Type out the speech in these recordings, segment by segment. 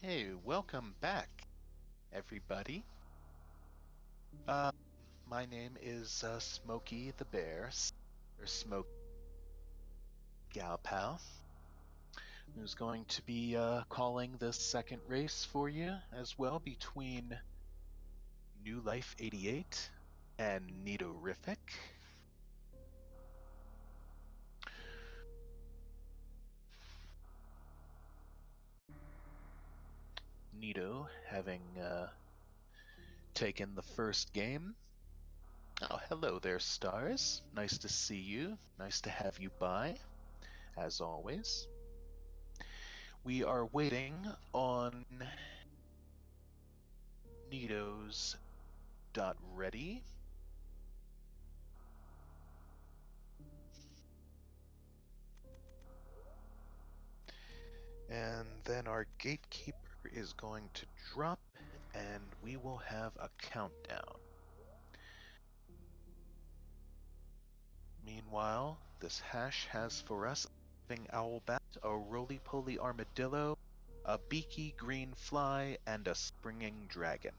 Hey, welcome back, everybody. My name is Smokey the Bear, or Smoke Gal Pal, who's going to be calling this second race for you as well between Newlife88 and Neatorific. Nito having taken the first game. Oh, hello there, Stars. Nice to see you. Nice to have you by, as always. We are waiting on Nito's .ready. And then our gatekeeper is going to drop, and we will have a countdown. Meanwhile, this hash has for us a living owlbat, a roly-poly armadillo, a beaky green fly, and a springing dragon.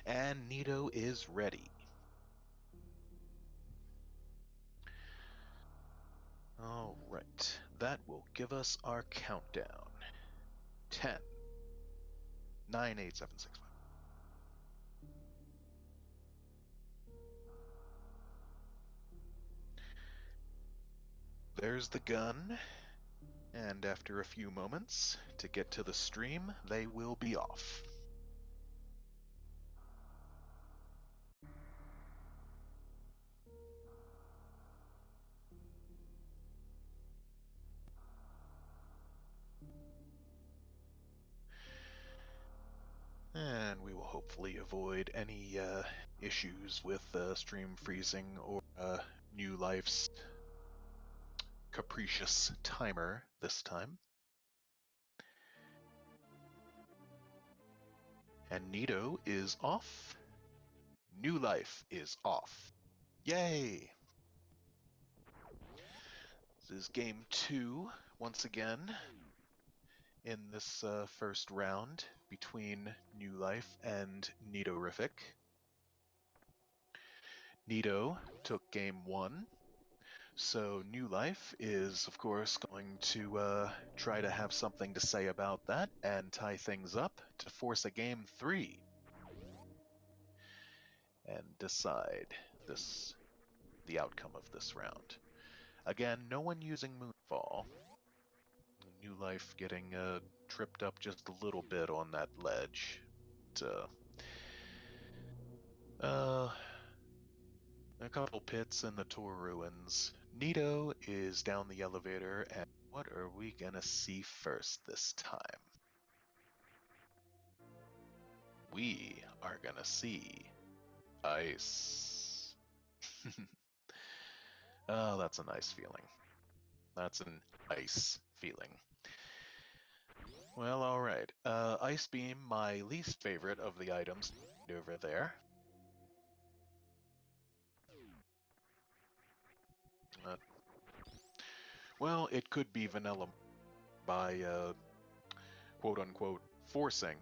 And Nito is ready. Alright, that will give us our countdown. 10, 9, 8, 7, 6, 5. There's the gun, and after a few moments, to get to the stream, they will be off. And we will hopefully avoid any issues with stream freezing or Newlife's capricious timer this time. And Nito is off. Newlife is off. Yay! This is game 2, once again, in this first round between Newlife and Neatorific. Nito took game 1, so Newlife is, of course, going to try to have something to say about that and tie things up to force a game 3 and decide the outcome of this round. Again, no one using Moonfall. Newlife getting tripped up just a little bit on that ledge. A couple pits in the Tor ruins. Nito is down the elevator, and what are we gonna see first this time? We are gonna see ice. Oh, that's a nice feeling. That's an ice feeling. Well, alright. Ice Beam, my least favorite of the items over there. Well, it could be vanilla by quote-unquote forcing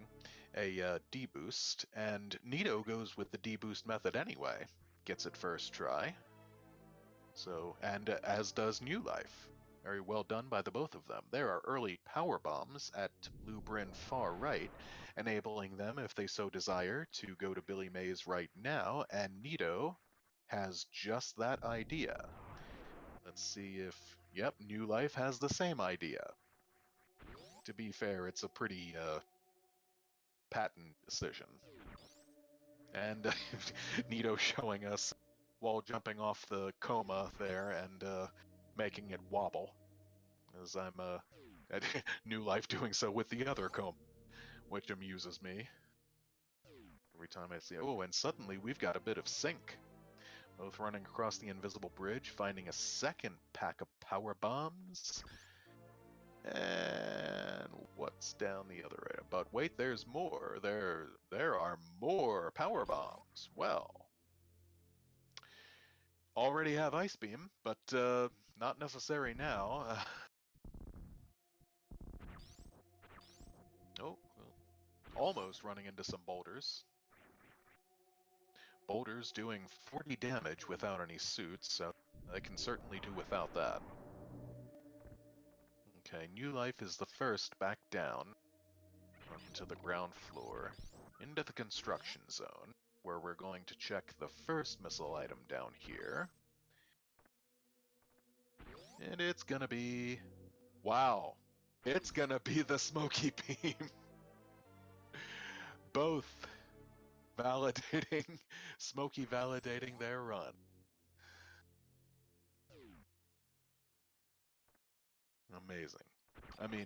a deboost, and Nito goes with the deboost method anyway. Gets it first try. So, and as does Newlife. Very well done by the both of them. There are early power bombs at Blue Bryn far right, enabling them, if they so desire, to go to Billy Mays right now, and Nito has just that idea. Let's see if... Yep, Newlife has the same idea. To be fair, it's a pretty patent decision. And Nito showing us while jumping off the coma there and making it wobble, as I'm at Newlife doing so with the other coma, which amuses me. Every time I see it. Oh, and suddenly we've got a bit of sync. Both running across the invisible bridge, finding a second pack of power bombs. It's down the other way. But wait, there's more. There are more power bombs. Well, already have Ice Beam, but not necessary now. Oh, well, almost running into some boulders. Boulders doing 40 damage without any suits, so I can certainly do without that. Okay, New Life is the first back down onto the ground floor, into the construction zone, where we're going to check the first missile item down here. And it's gonna be... wow! It's gonna be the Smoky Beam! Both validating, Smoky validating their run. Amazing. I mean,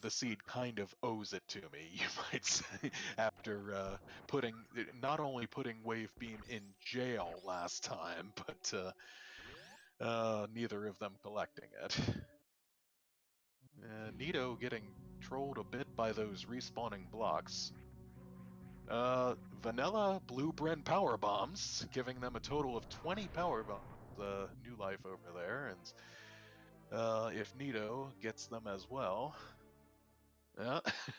the seed kind of owes it to me, you might say, after not only putting Wave Beam in jail last time, but neither of them collecting it. Nito getting trolled a bit by those respawning blocks. Vanilla Blue Bren power bombs, giving them a total of 20 power bombs. New Life over there, and if Nito gets them as well,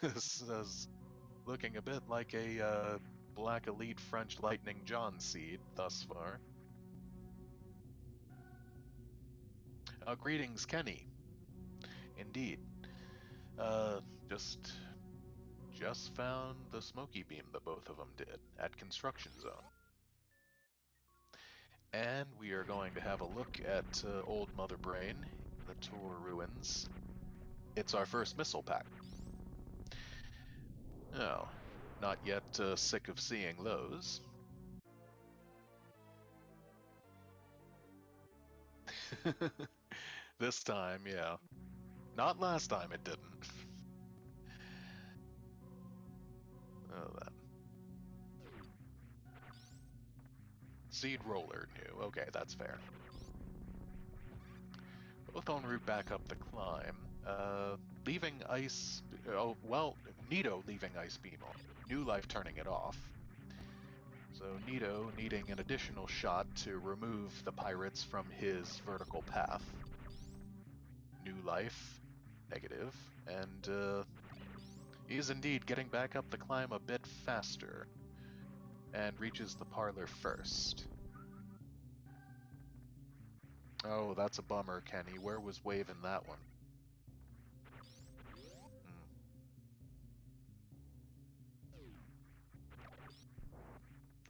this is looking a bit like a Black Elite French Lightning John seed thus far. Greetings, Kenny. Indeed. Just found the Smoky Beam that both of them did at Construction Zone. And we are going to have a look at Old Mother Brain, the Tor Ruins. It's our first missile pack. Oh, not yet sick of seeing those. This time, yeah. Not last time it didn't. Oh, then. Seed Roller new. Okay, that's fair. Both en route back up the climb. Leaving Ice... oh, well, Nito leaving Ice Beam on. New Life turning it off. So Nito needing an additional shot to remove the pirates from his vertical path. New Life, negative, and he's indeed getting back up the climb a bit faster, and reaches the parlor first. Oh, that's a bummer, Kenny. Where was Wave in that one?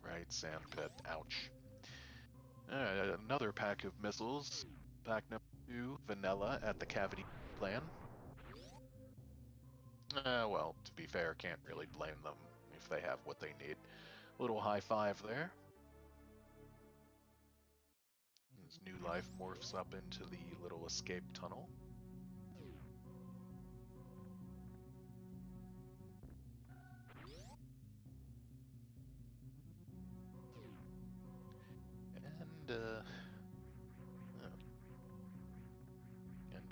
Right, sandpit. Ouch. Another pack of missiles. Pack number 2, Vanilla at the cavity plan. Well, to be fair, can't really blame them if they have what they need. Little high five there. As New Life morphs up into the little escape tunnel. And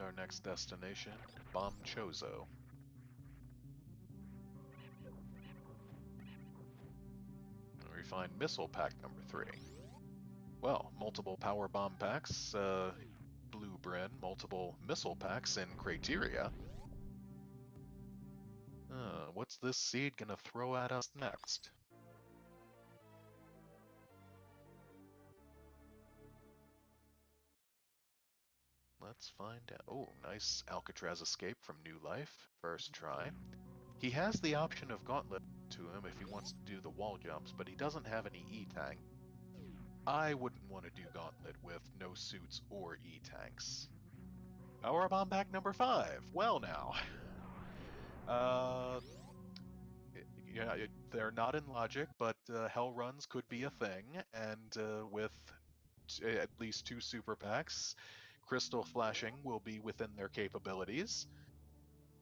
our next destination, Bom Chozo. We find missile pack number 3. Well, multiple power bomb packs, Blue Bren, multiple missile packs in Criteria. What's this seed gonna throw at us next? Let's find out. Oh, nice Alcatraz escape from New Life. First try. He has the option of Gauntlet to him if he wants to do the wall jumps, but he doesn't have any E-Tank. I wouldn't want to do Gauntlet with no suits or E-Tanks. Power Bomb pack number 5. Well now. Yeah, they're not in logic, but Hell Runs could be a thing, and with at least 2 super packs, crystal flashing will be within their capabilities.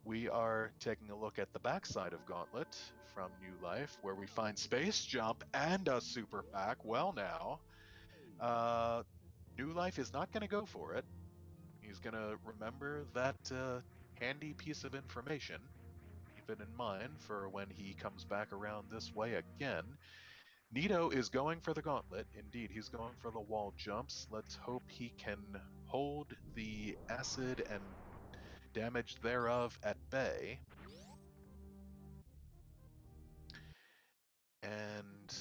We are taking a look at the backside of Gauntlet from New Life, where we find Space Jump and a super pack. Well now, New Life is not going to go for it. He's going to remember that handy piece of information it in mind for when he comes back around this way again. Nito is going for the gauntlet. Indeed, he's going for the wall jumps. Let's hope he can hold the acid and damage thereof at bay. And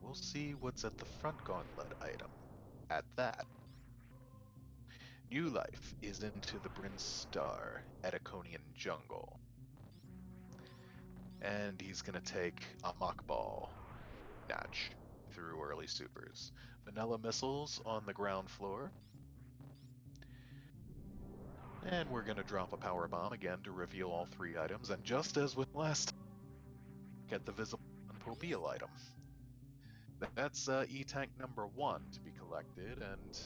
we'll see what's at the front gauntlet item. At that, New Life is into the Brinstar Ediconian jungle. And he's going to take a Mach Ball Natch through early supers. Vanilla missiles on the ground floor. And we're going to drop a power bomb again to reveal all three items. And just as with last time, get the visible Unpobia item. That's E-Tank number 1 to be collected, and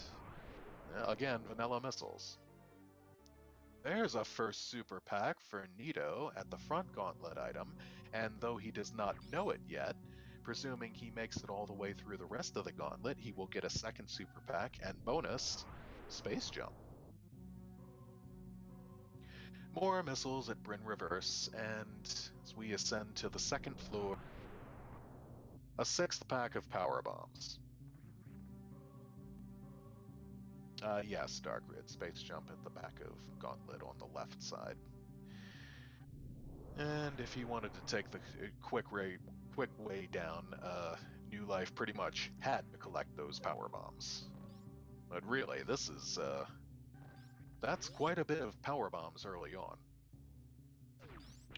again, vanilla missiles. There's a first super pack for Nito at the front gauntlet item, and though he does not know it yet, presuming he makes it all the way through the rest of the gauntlet, he will get a second super pack and bonus space jump. More missiles at Bryn Reverse, and as we ascend to the second floor, a sixth pack of power bombs. Yes, Dark Grid, space jump at the back of Gauntlet on the left side. And if he wanted to take the quick way down, New Life pretty much had to collect those power bombs. But really, this is that's quite a bit of power bombs early on.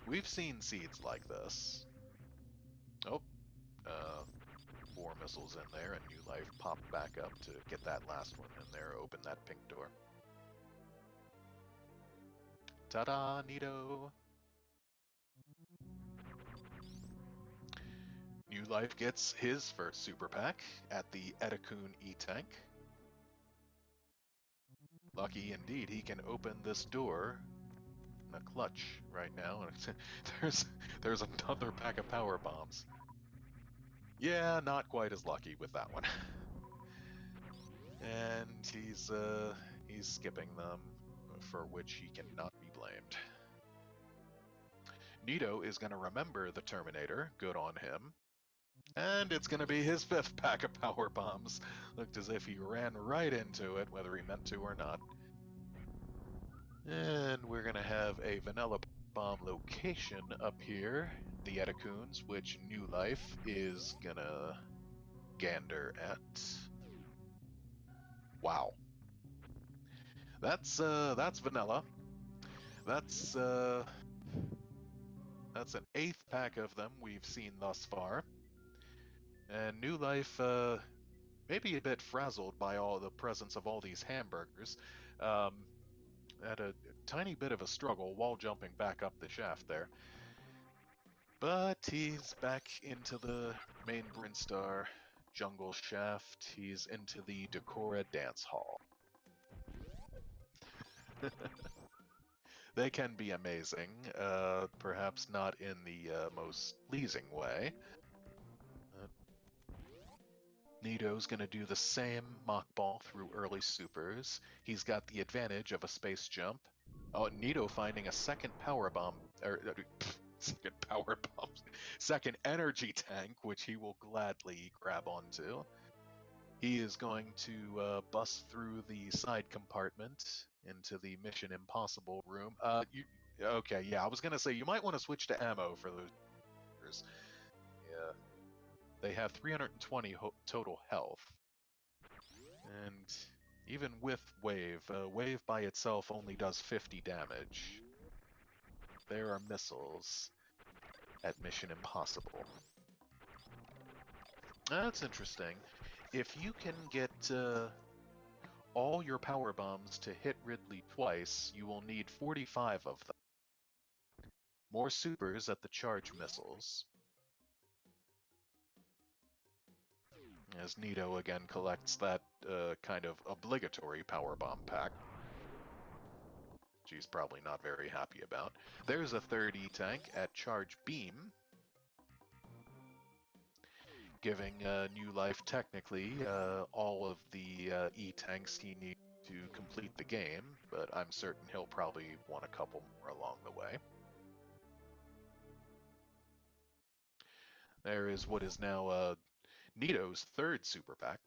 We've seen seeds like this. Oh, 4 missiles in there, and New Life popped back up to get that last one in there, open that pink door. Ta-da, Nito! New Life gets his first super pack at the Edicune E-Tank. Lucky indeed, he can open this door in a clutch right now. There's another pack of power bombs. Yeah, not quite as lucky with that one. And he's skipping them, for which he cannot be blamed. Nito is going to remember the Terminator, good on him. And it's going to be his 5th pack of power bombs. Looked as if he ran right into it, whether he meant to or not. And we're going to have a vanilla bomb location up here, the Edicunes, which New Life is going to gander at. Wow. That's vanilla. That's an 8th pack of them we've seen thus far. And New Life maybe a bit frazzled by all the presence of all these hamburgers. Had a tiny bit of a struggle while jumping back up the shaft there. But he's back into the main Brinstar jungle shaft. He's into the Decora dance hall. They can be amazing, perhaps not in the most pleasing way. Nito's going to do the same Mach Ball through early supers. He's got the advantage of a space jump. Oh, Nito finding a second power bomb, second energy tank, which he will gladly grab onto. He is going to bust through the side compartment into the Mission Impossible room. Okay, yeah, I was going to say, you might want to switch to ammo for those. Yeah. They have 320 total health. And even with Wave, Wave by itself only does 50 damage. There are missiles at Mission Impossible. That's interesting. If you can get all your power bombs to hit Ridley twice, you will need 45 of them. More supers at the charge missiles. As Nito again collects that kind of obligatory power bomb pack. She's probably not very happy about. There's a third E-Tank at Charge Beam, giving New Life technically all of the E-Tanks he needs to complete the game, but I'm certain he'll probably want a couple more along the way. There is what is now Nito's third super pack.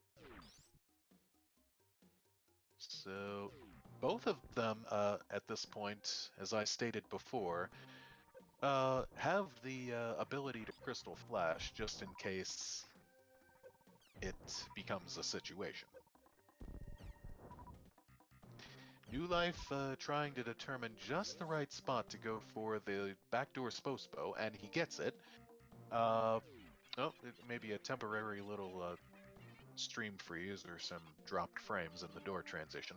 So both of them at this point, as I stated before, have the ability to Crystal Flash just in case it becomes a situation. New Life trying to determine just the right spot to go for the backdoor Spospo, and he gets it. Oh, maybe a temporary little stream freeze or some dropped frames in the door transition.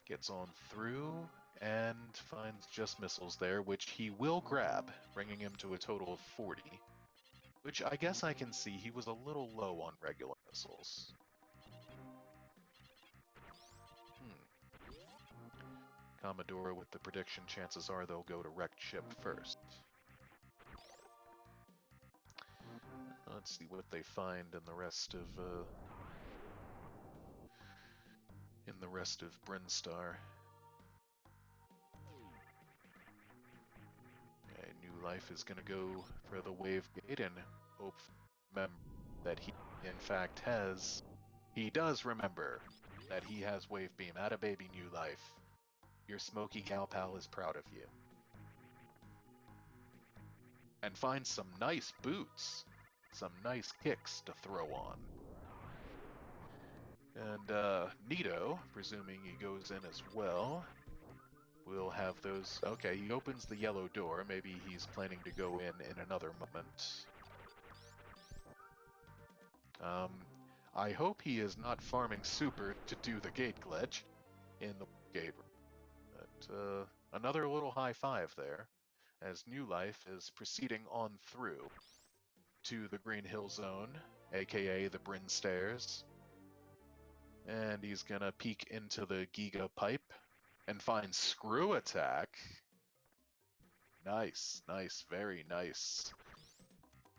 Gets on through and finds just missiles there, which he will grab, bringing him to a total of 40. Which I guess I can see he was a little low on regular missiles. Commodore with the prediction, chances are they'll go to wrecked ship first. Let's see what they find in the rest of Brinstar. Okay, New Life is gonna go for the wave gate and hope that he in fact has. He does remember that he has wave beam. Atta baby, New Life. Your smoky gal pal is proud of you. And find some nice boots. Some nice kicks to throw on. And Nito, presuming he goes in as well, will have those. Okay, he opens the yellow door. Maybe he's planning to go in another moment. I hope he is not farming super to do the gate glitch in the gate. But another little high five there, as New Life is proceeding on through to the Green Hill Zone, aka the Bryn Stairs. And he's gonna peek into the Giga Pipe and find Screw Attack. Nice, nice, very nice.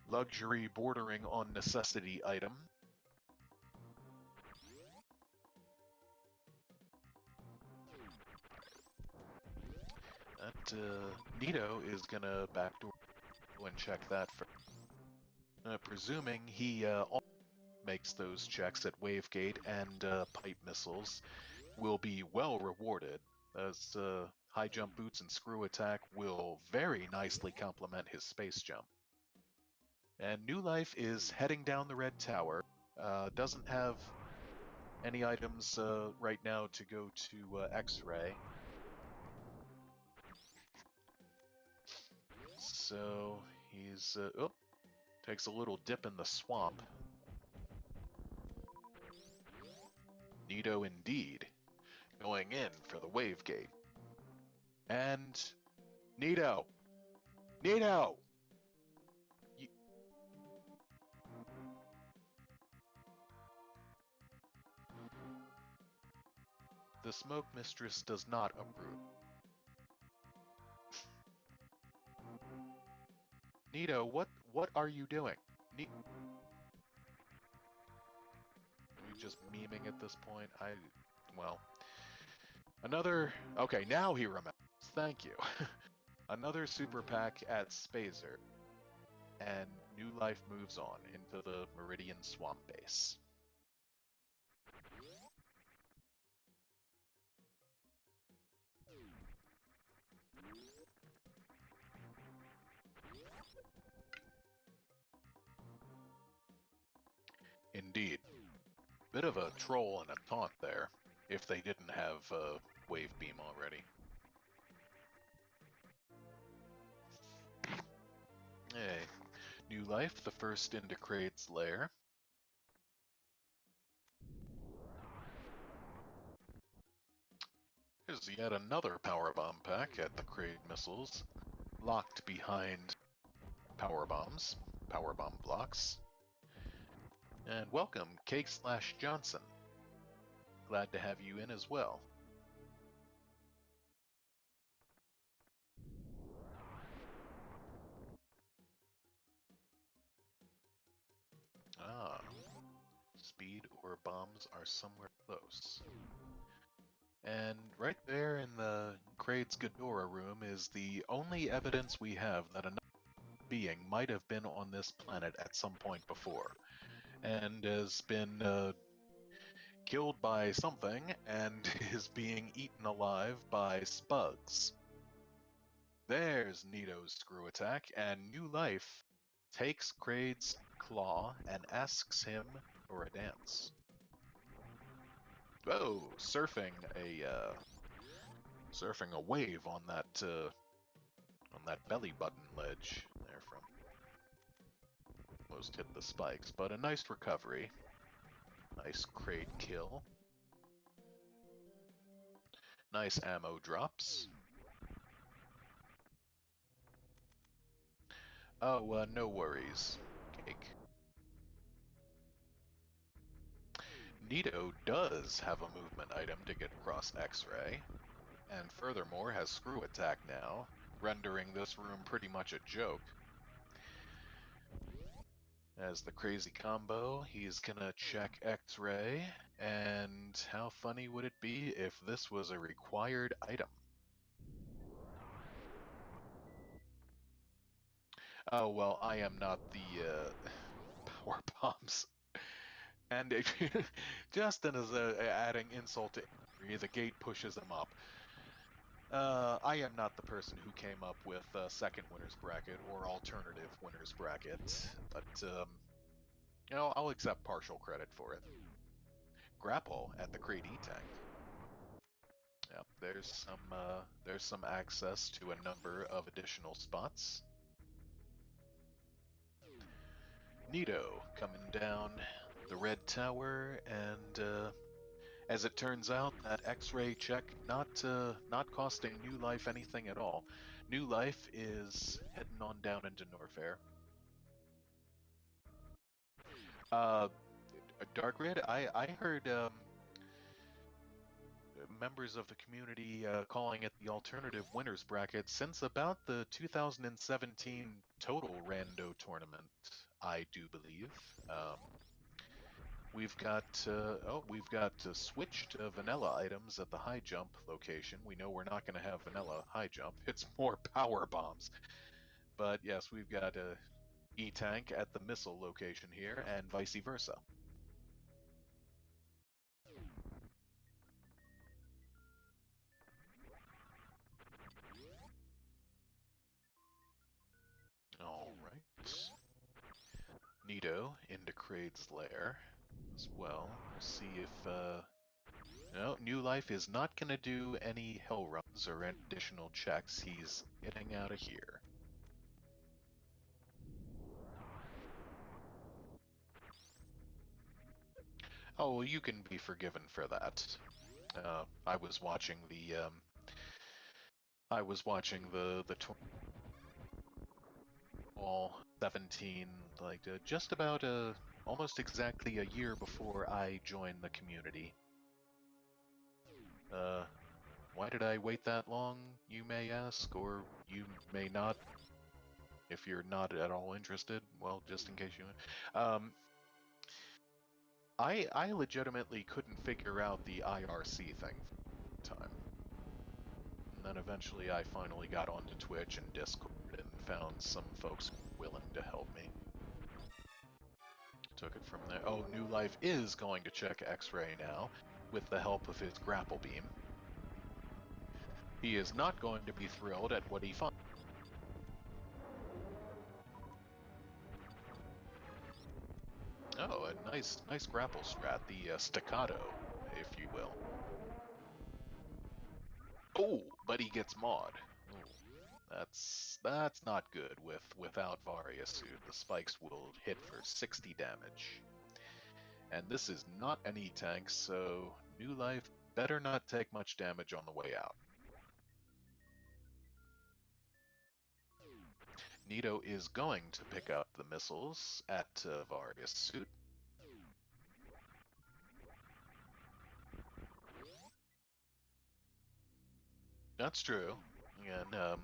Luxury bordering on necessity item. That Nito is gonna backdoor and check that for. Presuming he makes those checks at Wavegate and pipe missiles, will be well rewarded, as high jump boots and screw attack will very nicely complement his space jump. And New Life is heading down the red tower. Doesn't have any items right now to go to X-Ray. So he's takes a little dip in the swamp. Nito indeed, going in for the wave gate. And Nito! Nito! The Smoke Mistress does not approve. Nito, what are you doing? Are you just memeing at this point? Well, another. Okay, now he remembers. Thank you. Another super pack at Spazer, and New Life moves on into the Meridian Swamp Base. Indeed. Bit of a troll and a taunt there, if they didn't have Wave Beam already. Hey, New Life, the first into Kraid's lair. There's yet another power bomb pack at the Kraid missiles, locked behind power bomb blocks. And welcome, Cake/Johnson. Glad to have you in as well. Ah, speed or bombs are somewhere close. And right there in the Kraid's Ghidorah room is the only evidence we have that another being might have been on this planet at some point before, and has been killed by something, and is being eaten alive by spugs. There's Nito's screw attack, and New Life takes Kraid's claw and asks him for a dance. Oh, surfing a wave on that belly button ledge there from almost hit the spikes, but a nice recovery. Nice Kraid kill. Nice ammo drops. Oh, no worries. Cake. Nito does have a movement item to get across X-Ray, and furthermore has screw attack now, rendering this room pretty much a joke. As the crazy combo, he's gonna check X-Ray, and how funny would it be if this was a required item? Oh, well, I am not the power bombs. And just as adding insult to injury, the gate pushes him up. I am not the person who came up with second winner's bracket or alternative winner's bracket, but I'll accept partial credit for it. Grapple at the Kraid E-Tank. Yep, there's some access to a number of additional spots. Nito coming down the red tower, and as it turns out, that X-ray check not costing New Life anything at all. New Life is heading on down into Norfair. Dark Red, I heard members of the community calling it the alternative winners bracket since about the 2017 Total Rando tournament, I do believe. We've got switched vanilla items at the high jump location. We know we're not going to have vanilla high jump. It's more power bombs. But yes, we've got a E-Tank at the missile location here, and vice versa. Alright. Nito into Kraid's lair as well. We'll see if no, New Life is not going to do any hell runs or additional checks. He's getting out of here. Oh, well, you can be forgiven for that. I was watching the all 17, like just about almost exactly a year before I joined the community. Why did I wait that long, you may ask, or you may not, if you're not at all interested. Well, just in case you. I legitimately couldn't figure out the IRC thing for a time. And then eventually I finally got onto Twitch and Discord and found some folks willing to help me. Took it from there. Oh, New Life is going to check X-Ray now, with the help of his grapple beam. He is not going to be thrilled at what he finds. Oh, a nice grapple strat, the staccato, if you will. Oh, but he gets Maud. Ooh, that's not good without Varia suit. The spikes will hit for 60 damage. And this is not an E-Tank, so New Life better not take much damage on the way out. Nito is going to pick up the missiles at Varia's suit. That's true. And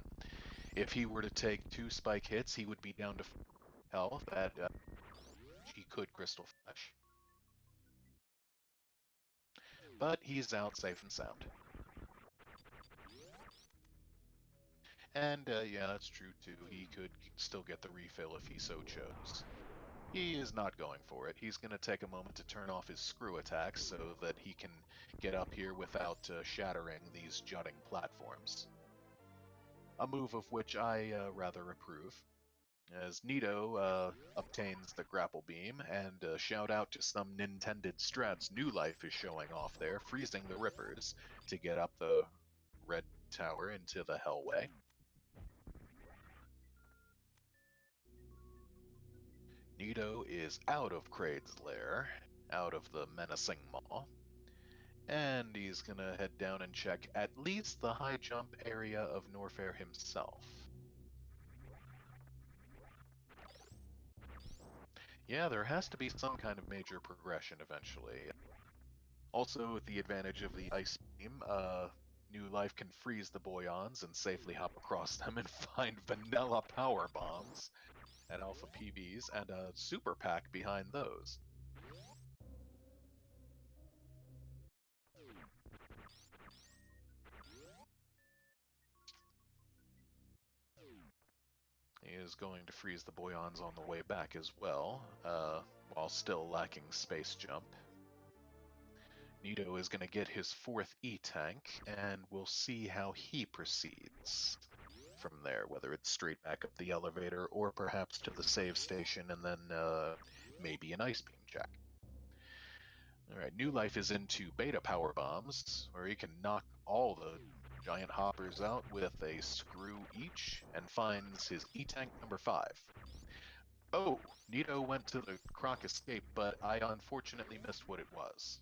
if he were to take 2 spike hits, he would be down to health at he could Crystal Flash. But he's out safe and sound. And yeah, that's true too. He could still get the refill if he so chose. He is not going for it. He's going to take a moment to turn off his screw attacks so that he can get up here without shattering these jutting platforms. A move of which I rather approve. As Nito obtains the grapple beam, and shout out to some Nintended strats Newlife is showing off there, freezing the Rippers to get up the red tower into the Hellway. Nito is out of Kraid's lair, out of the menacing maw, and he's gonna head down and check at least the high jump area of Norfair himself. Yeah, there has to be some kind of major progression eventually. Also, with the advantage of the Ice Beam, Newlife can freeze the Boyons and safely hop across them and find vanilla power bombs and alpha PBs and a super pack behind those. He is going to freeze the Boyons on the way back as well, while still lacking space jump. Nito is going to get his 4th E-Tank, and we'll see how he proceeds from there, whether it's straight back up the elevator or perhaps to the save station and then maybe an Ice Beam check. Alright, Newlife is into beta power bombs, where he can knock all the giant hoppers out with a screw each, and finds his E-Tank number 5. Oh, Nito went to the Croc escape, but I unfortunately missed what it was.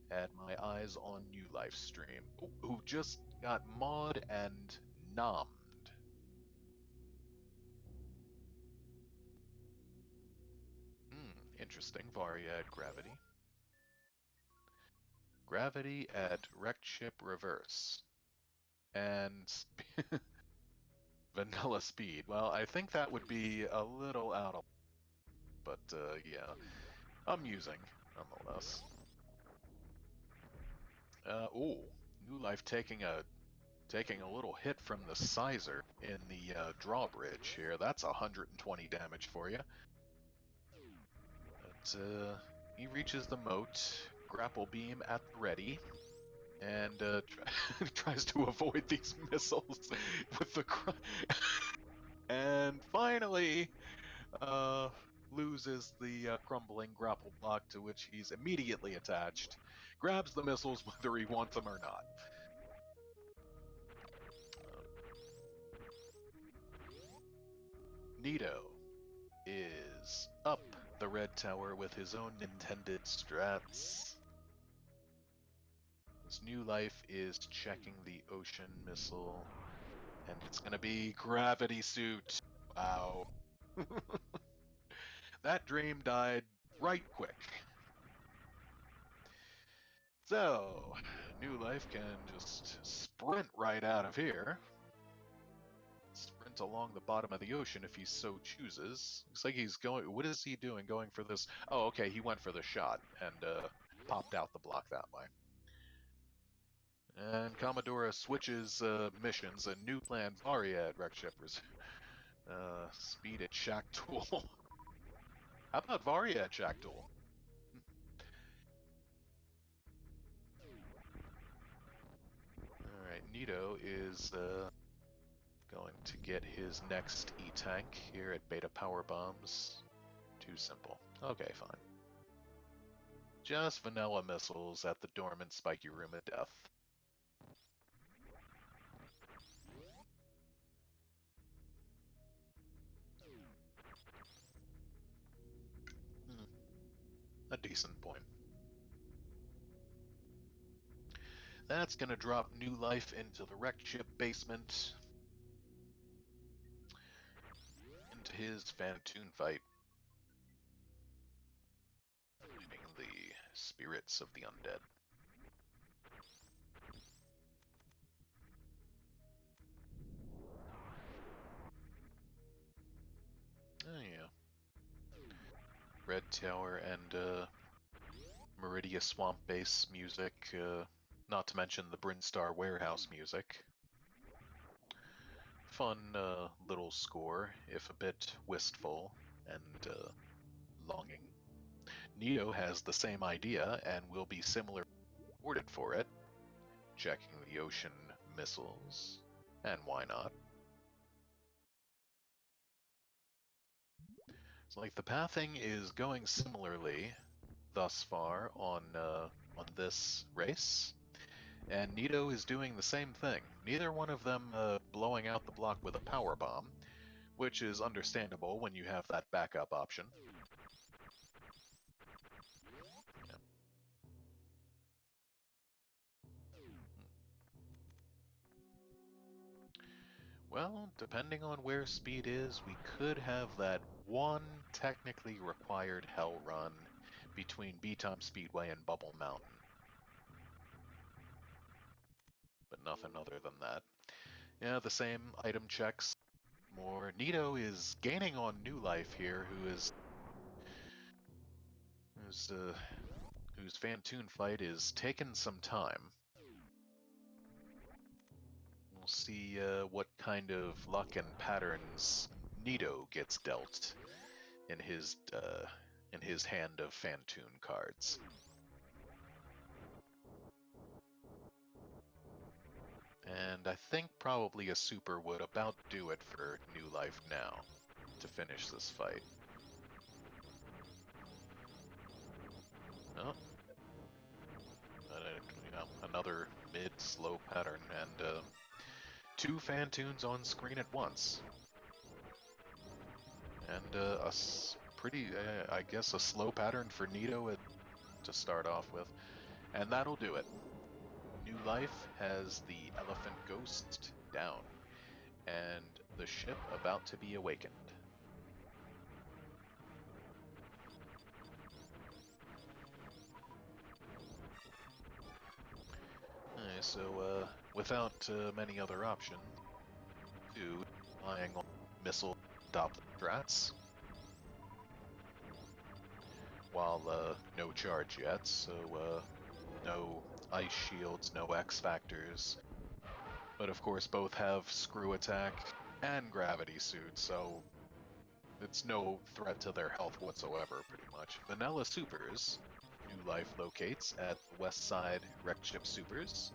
Had my eyes on Newlife stream, who just got mauled and nommed. Interesting. Varia at gravity. Gravity at wrecked ship reverse. And vanilla speed. Well, I think that would be a little out of... But, yeah. Amusing, nonetheless. Ooh. Newlife taking a little hit from the Sizer in the drawbridge here. That's 120 damage for you. But, he reaches the moat, grapple beam at the ready, and tries to avoid these missiles with the and finally loses the crumbling grapple block, to which he's immediately attached, grabs the missiles whether he wants them or not. Nito is up the red tower with his own Nintended strats. His Newlife is checking the ocean missile, and it's gonna be gravity suit. Wow. That dream died right quick. So, Newlife can just sprint right out of here. Sprint along the bottom of the ocean if he so chooses. Looks like he's going... What is he doing going for this? Oh, okay, he went for the shot and popped out the block that way. And Commodora switches missions. A new plan, Varia at Wreck Shippers. Speed at Shack Tool. How about Varia at Shack Tool? Alright, Nito is going to get his next E-Tank here at Beta Power Bombs. Too simple. Okay, fine. Just vanilla missiles at the dormant spiky room of death. A decent point. That's going to drop Newlife into the wrecked ship basement. Into his Fantoon fight. Fighting the spirits of the undead. Oh yeah. Red Tower and Meridia Swamp Base music, not to mention the Brinstar Warehouse music. fun little score, if a bit wistful and longing. Neo has the same idea and will be similarly rewarded for it, checking the ocean missiles, and why not? It's like the pathing is going similarly thus far on this race, and Nito is doing the same thing. Neither one of them blowing out the block with a power bomb, which is understandable when you have that backup option. Yeah. Well, depending on where speed is, we could have that one technically required hell run between B-Time Speedway and Bubble Mountain. But nothing other than that. Yeah, the same item checks. More. Nito is gaining on Newlife here, whose Fantoon fight is taking some time. We'll see what kind of luck and patterns Nito gets dealt in his hand of Fantoon cards. And I think probably a super would about do it for Newlife now to finish this fight. Oh. Another mid-slow pattern, and two Fantoons on screen at once. And pretty, I guess, a slow pattern for Nito to start off with. And that'll do it. Newlife has the Elephant Ghost down, and the ship about to be awakened. So, without many other options, relying on missile Doppler strats, while no charge yet, so no ice shields, no X factors, but of course both have screw attack and gravity suits, so it's no threat to their health whatsoever, pretty much. Vanilla Supers, Newlife locates at the west side Wreck Ship Supers.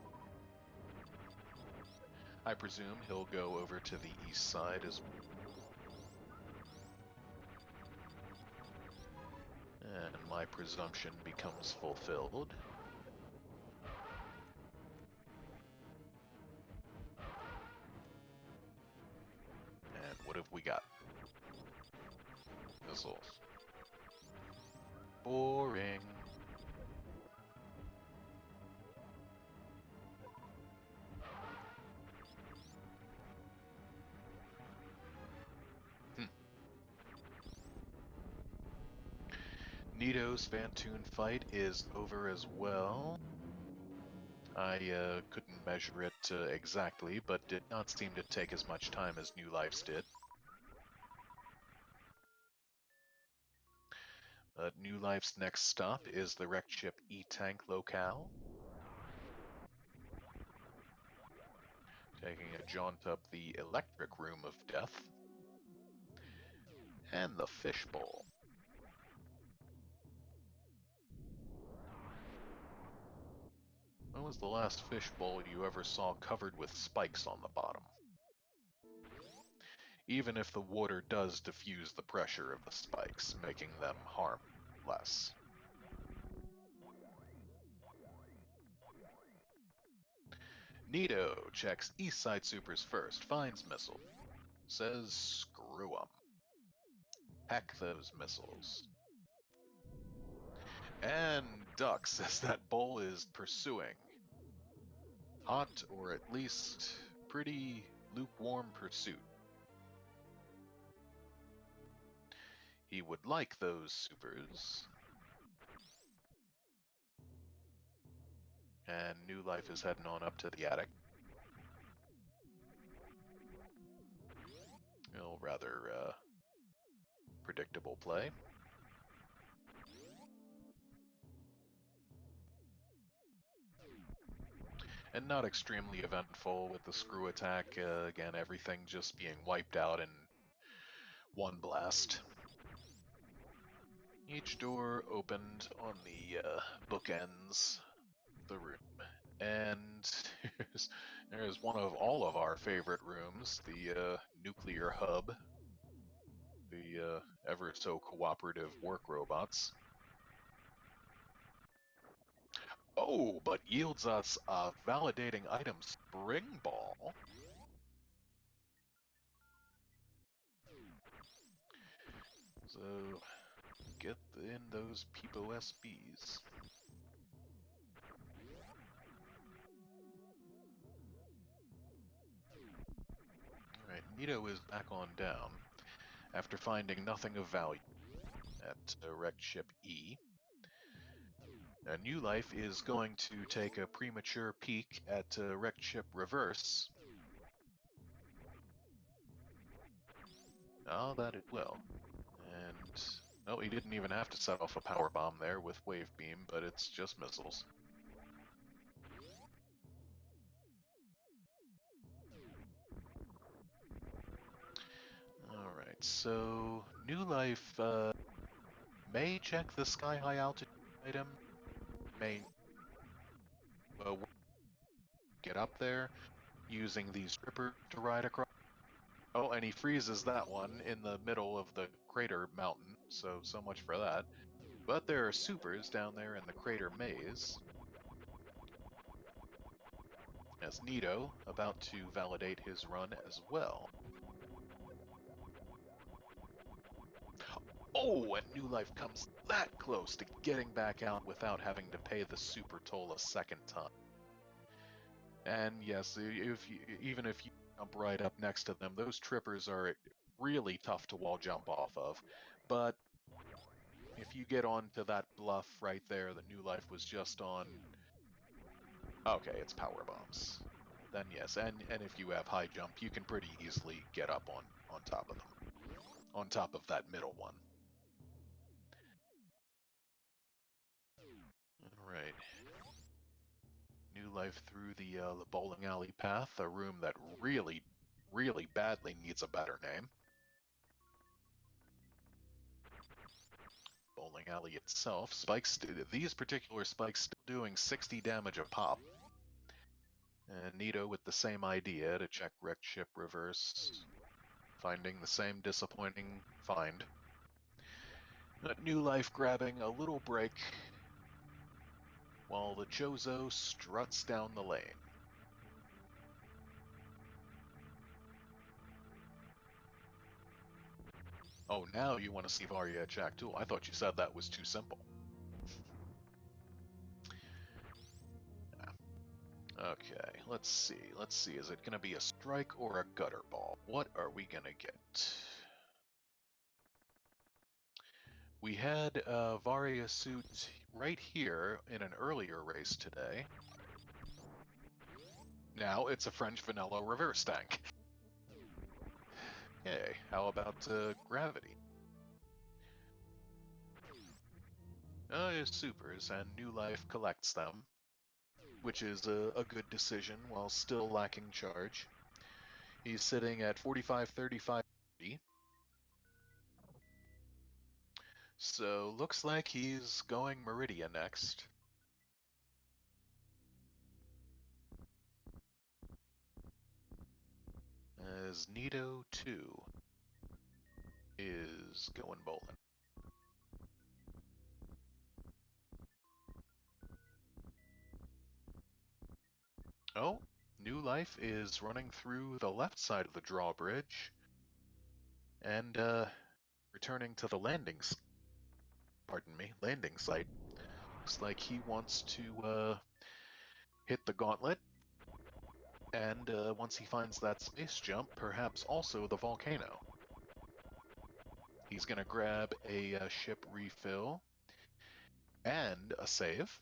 I presume he'll go over to the east side as well. And my presumption becomes fulfilled. And what have we got? Missiles. Boring. Nito's Fantoon fight is over as well. I couldn't measure it exactly, but did not seem to take as much time as Newlife's did. Newlife's next stop is the wrecked ship E-Tank locale. Taking a jaunt up the electric room of death. And the fishbowl. When was the last fishbowl you ever saw covered with spikes on the bottom? Even if the water does diffuse the pressure of the spikes, making them harm less. Nito checks East Side Supers first, finds missile. Says screw 'em. Heck those missiles. And ducks as that bowl is pursuing. Hot, or at least pretty lukewarm pursuit. He would like those supers. And Newlife is heading on up to the attic. Well, rather predictable play. and not extremely eventful with the screw attack. Again, everything just being wiped out in one blast. Each door opened on the bookends of the room. And there's one of all of our favorite rooms, the nuclear hub, the ever so cooperative work robots. Oh, but yields us a validating item spring ball. So, get in those Peepo SBs. Alright, Nito is back on down after finding nothing of value at wrecked ship E. Now, Newlife is going to take a premature peek at wrecked ship Reverse. Oh, that it will. And, oh, he didn't even have to set off a power bomb there with Wave Beam, but it's just missiles. Alright, so Newlife may check the Sky High Altitude item, may get up there using these strippers to ride across. Oh, and he freezes that one in the middle of the crater mountain, so much for that. But there are supers down there in the crater maze. As Nito about to validate his run as well. Oh, and Newlife comes that close to getting back out without having to pay the super toll a second time. And yes, even if you jump right up next to them, those trippers are really tough to wall jump off of. But if you get onto that bluff right there that Newlife was just on, okay, it's power bombs. Then yes, and if you have high jump, you can pretty easily get up on top of them, on top of that middle one. All right. Newlife through the bowling alley path, a room that really, really badly needs a better name. Bowling alley itself, spikes. These particular spikes still doing 60 damage a pop. And Nito with the same idea to check wrecked ship Reverse, finding the same disappointing find. Newlife grabbing a little break while the Chozo struts down the lane. Oh, now you want to see Varya check too? I thought you said that was too simple. Okay, let's see. Let's see. Is it going to be a strike or a gutter ball? What are we going to get? We had Varya suit right here in an earlier race today. Now it's a French vanilla reverse tank. Okay, how about gravity? Supers, and Newlife collects them, which is a good decision while still lacking charge. He's sitting at 45, 35, 30. So looks like he's going Meridian next. As Nito 2 is going bowling. Oh, Newlife is running through the left side of the drawbridge and returning to the landing site. Looks like he wants to hit the gauntlet, and once he finds that space jump, perhaps also the volcano. He's gonna grab a ship refill and a save.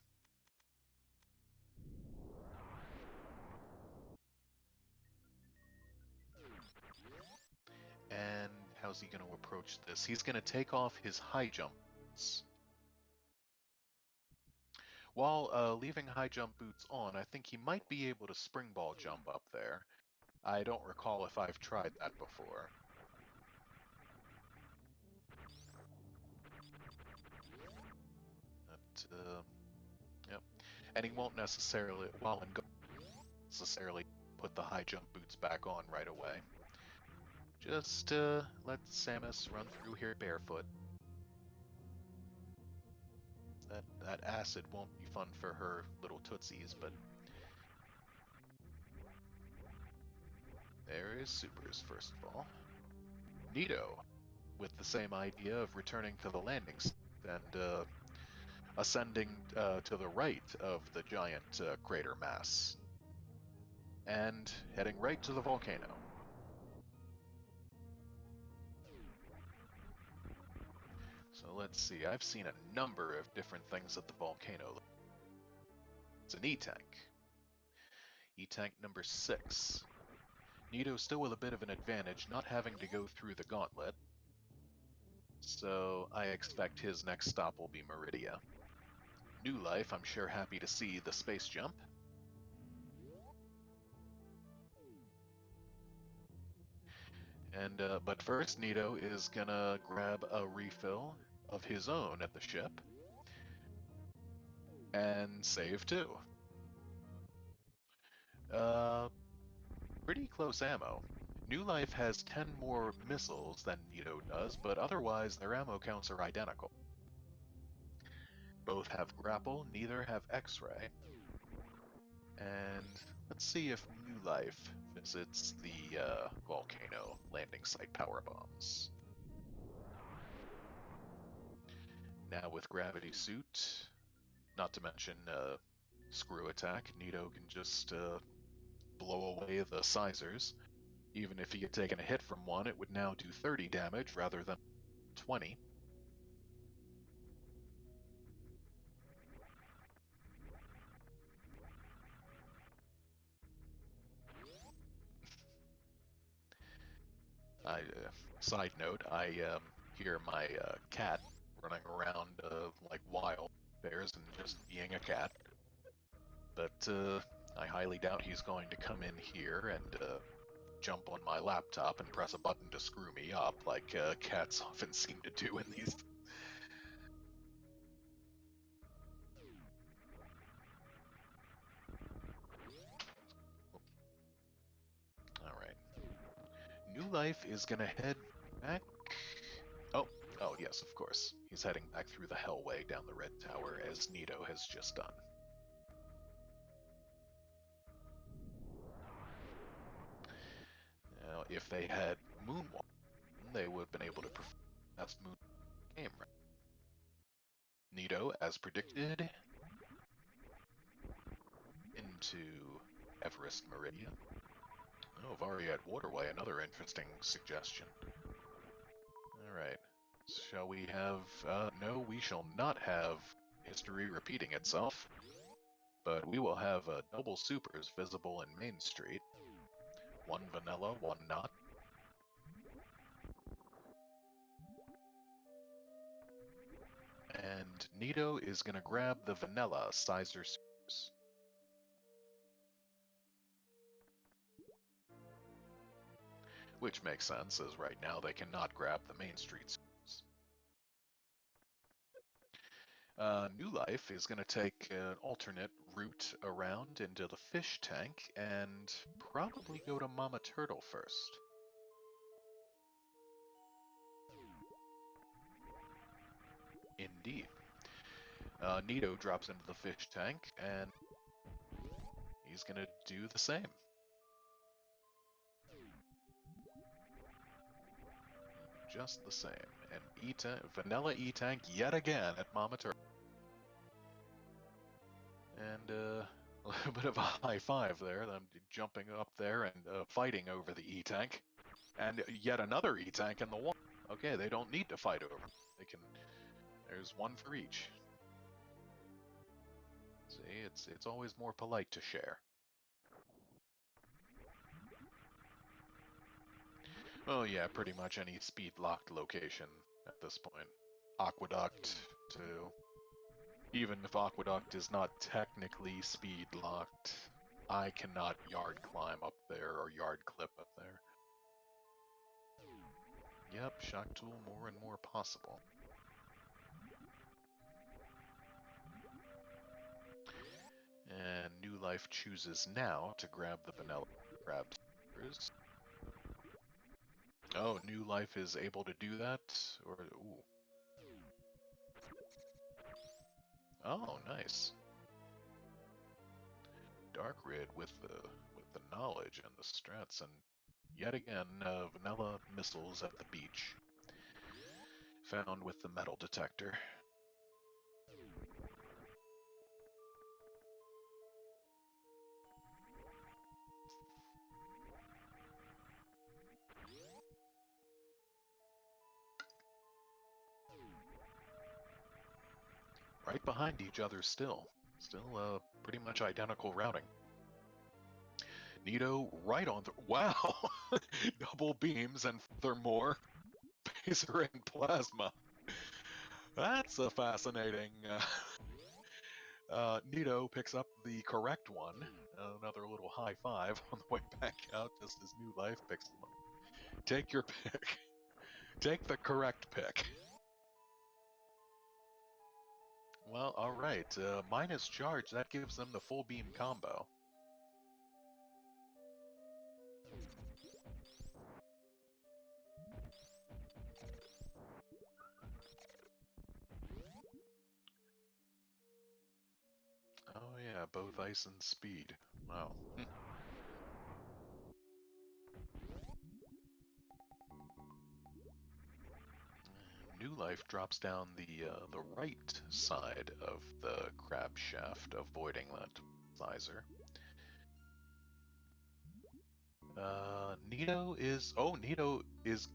And how's he going to approach this? He's going to take off his high jumps. While leaving high jump boots on, I think he might be able to springball jump up there. I don't recall if I've tried that before. But, yep. And he won't necessarily, while in necessarily put the high jump boots back on right away. Just let Samus run through here barefoot. That acid won't be fun for her little tootsies, but there is Supers first of all. Neato, with the same idea of returning to the landing site and ascending to the right of the giant crater mass, and heading right to the volcano. So let's see, I've seen a number of different things at the volcano. It's an E-Tank. E-Tank number 6. Neato still with a bit of an advantage, not having to go through the gauntlet. So I expect his next stop will be Meridia. Newlife, I'm sure happy to see the space jump. And but first, Neato is gonna grab a refill of his own at the ship and save too. Pretty close ammo. Newlife has 10 more missiles than Neato does, but otherwise their ammo counts are identical. Both have grapple, neither have X-ray. And let's see if Newlife visits the volcano landing site power bombs. Now with gravity suit, not to mention screw attack, Neato can just blow away the sizers. Even if he had taken a hit from one, it would now do 30 damage rather than 20. Side note, I hear my cat running around like wild bears and just being a cat. But I highly doubt he's going to come in here and jump on my laptop and press a button to screw me up like cats often seem to do in these. Alright. Newlife is gonna head back. Oh yes, of course. He's heading back through the hellway down the red tower as Neato has just done. Now, if they had Moonwalk, they would have been able to perform the best moon game. Neato, as predicted, into Everest Meridian. Oh, Variat Waterway, another interesting suggestion. Alright. Shall we have... no, we shall not have history repeating itself. But we will have double supers visible in Main Street. One vanilla, one not. And Neato is going to grab the vanilla sizer supers. Which makes sense, as right now they cannot grab the Main Street supers. Newlife is going to take an alternate route around into the fish tank and probably go to Mama Turtle first. Indeed. Neato drops into the fish tank and he's going to do the same. Just the same. And vanilla E-Tank yet again at Mama Turtle. And a little bit of a high five there. I'm jumping up there and fighting over the E-Tank. And yet another E-Tank in the wall. Okay, they don't need to fight over. They can... There's one for each. See, it's always more polite to share. Oh yeah, pretty much any speed-locked location at this point. Aqueduct, too. Even if Aqueduct is not technically speed locked, I cannot yard climb up there or yard clip up there. Yep, shock tool more and more possible. And New Life chooses now to grab the vanilla crab stickers. Oh, New Life is able to do that? Or ooh. Oh, nice. Dark Rid with the knowledge and the strats, and yet again, vanilla missiles at the beach. Found with the metal detector. Right behind each other still. Still, pretty much identical routing. Nito right on the... Wow! Double beams and furthermore, Phaser and Plasma. That's a fascinating... Nito picks up the correct one. Another little high five on the way back out, just as New Life picks them up. Take your pick. Take the correct pick. Well, alright. Minus charge, that gives them the full beam combo. Oh yeah, both ice and speed. Wow. New Life drops down the right side of the crab shaft, avoiding that visor. Nito is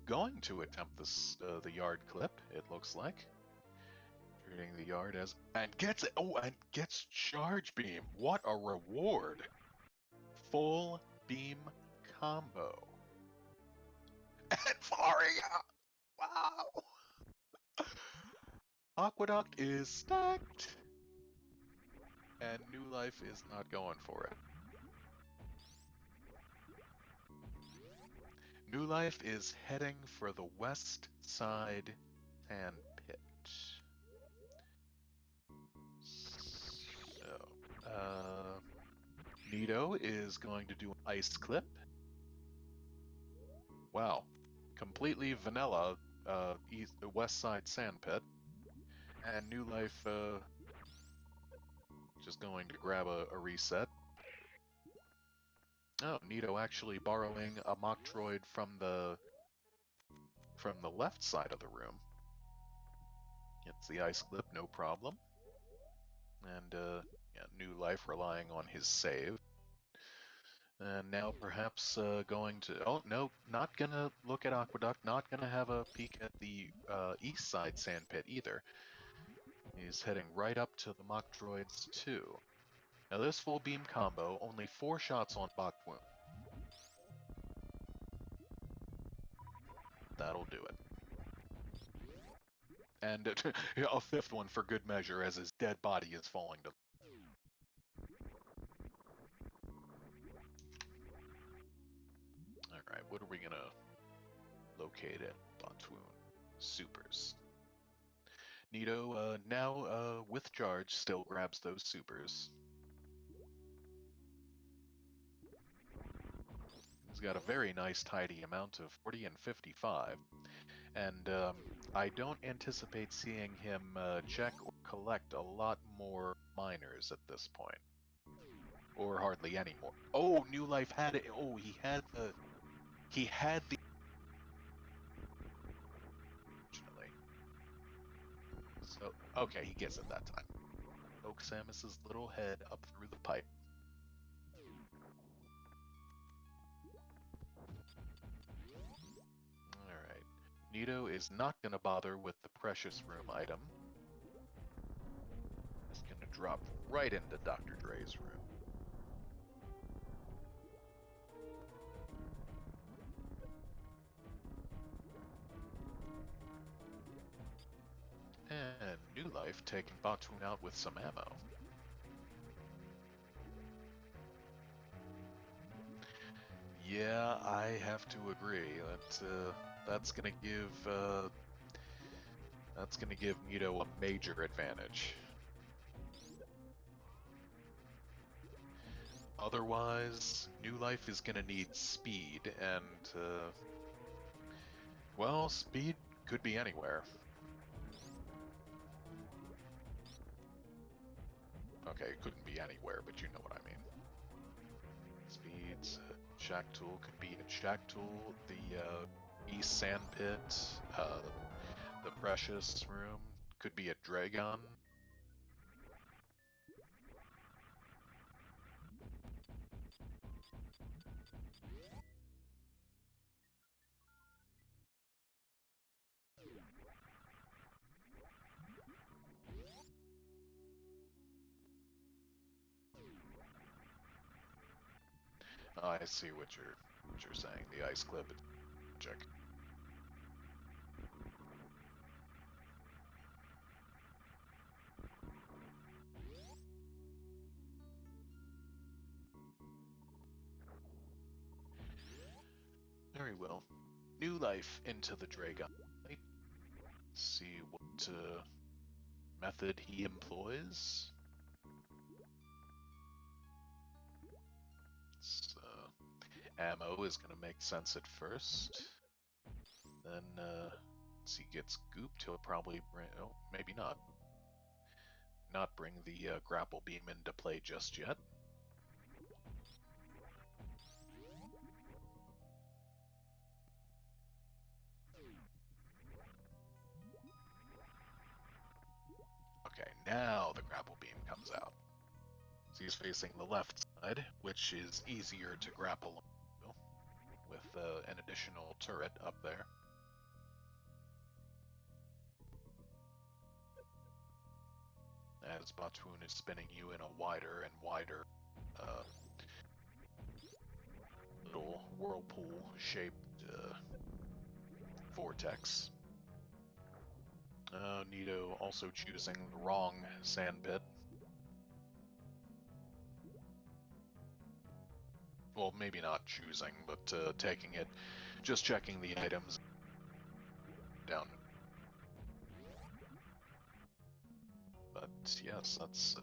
going to attempt this the yard clip. It looks like treating the yard as and gets it. Oh, and gets charge beam. What a reward! Full beam combo. And Faria! Wow! Aqueduct is stacked! And New Life is not going for it. New Life is heading for the west side sand pit. So, Nito is going to do an ice clip. Wow. Completely vanilla west side sand pit. And New Life just going to grab a reset. Oh, Nito actually borrowing a mock droid from the left side of the room. Gets the ice clip, no problem. And yeah, New Life relying on his save. And now perhaps going to... Oh, no, not gonna look at Aqueduct, not gonna have a peek at the east side sand pit either. He's heading right up to the mock droids too. Now this full beam combo, only 4 shots on Bach wound. That'll do it. And a 5th one for good measure as his dead body is falling to... Alright, what are we gonna locate at Batoon? Supers. Nito, now with charge, still grabs those supers. He's got a very nice tidy amount of 40 and 55. And I don't anticipate seeing him check or collect a lot more miners at this point. Or hardly any more. Oh, New Life had it. Oh, he had the... Unfortunately. So, okay, he gets it that time. Poke Samus's little head up through the pipe. Alright. Nito is not going to bother with the precious room item. He's going to drop right into Dr. Dre's room. And New Life Newlife taking Batoon out with some ammo. Yeah, I have to agree. That's gonna give Nito a major advantage. Otherwise, Newlife is gonna need speed, and well, speed could be anywhere. Okay, it couldn't be anywhere, but you know what I mean. Speeds, Shack Tool could be a Shack Tool, the East Sand Pit, the Precious Room, could be a Dragon. Oh, I see what you're saying. The Ice Clip is magic. Very well. Newlife into the Dragon. Let's see what method he employs. Ammo is going to make sense at first. Then, once he gets gooped, he'll probably bring... Oh, maybe not. Not bring the grapple beam into play just yet. Okay, now the grapple beam comes out. So he's facing the left side, which is easier to grapple onto, with an additional turret up there. As Batoon is spinning you in a wider and wider little whirlpool-shaped vortex. Nito also choosing the wrong sand pit. Well, maybe not choosing, but taking it, just checking the items down. But yes, that's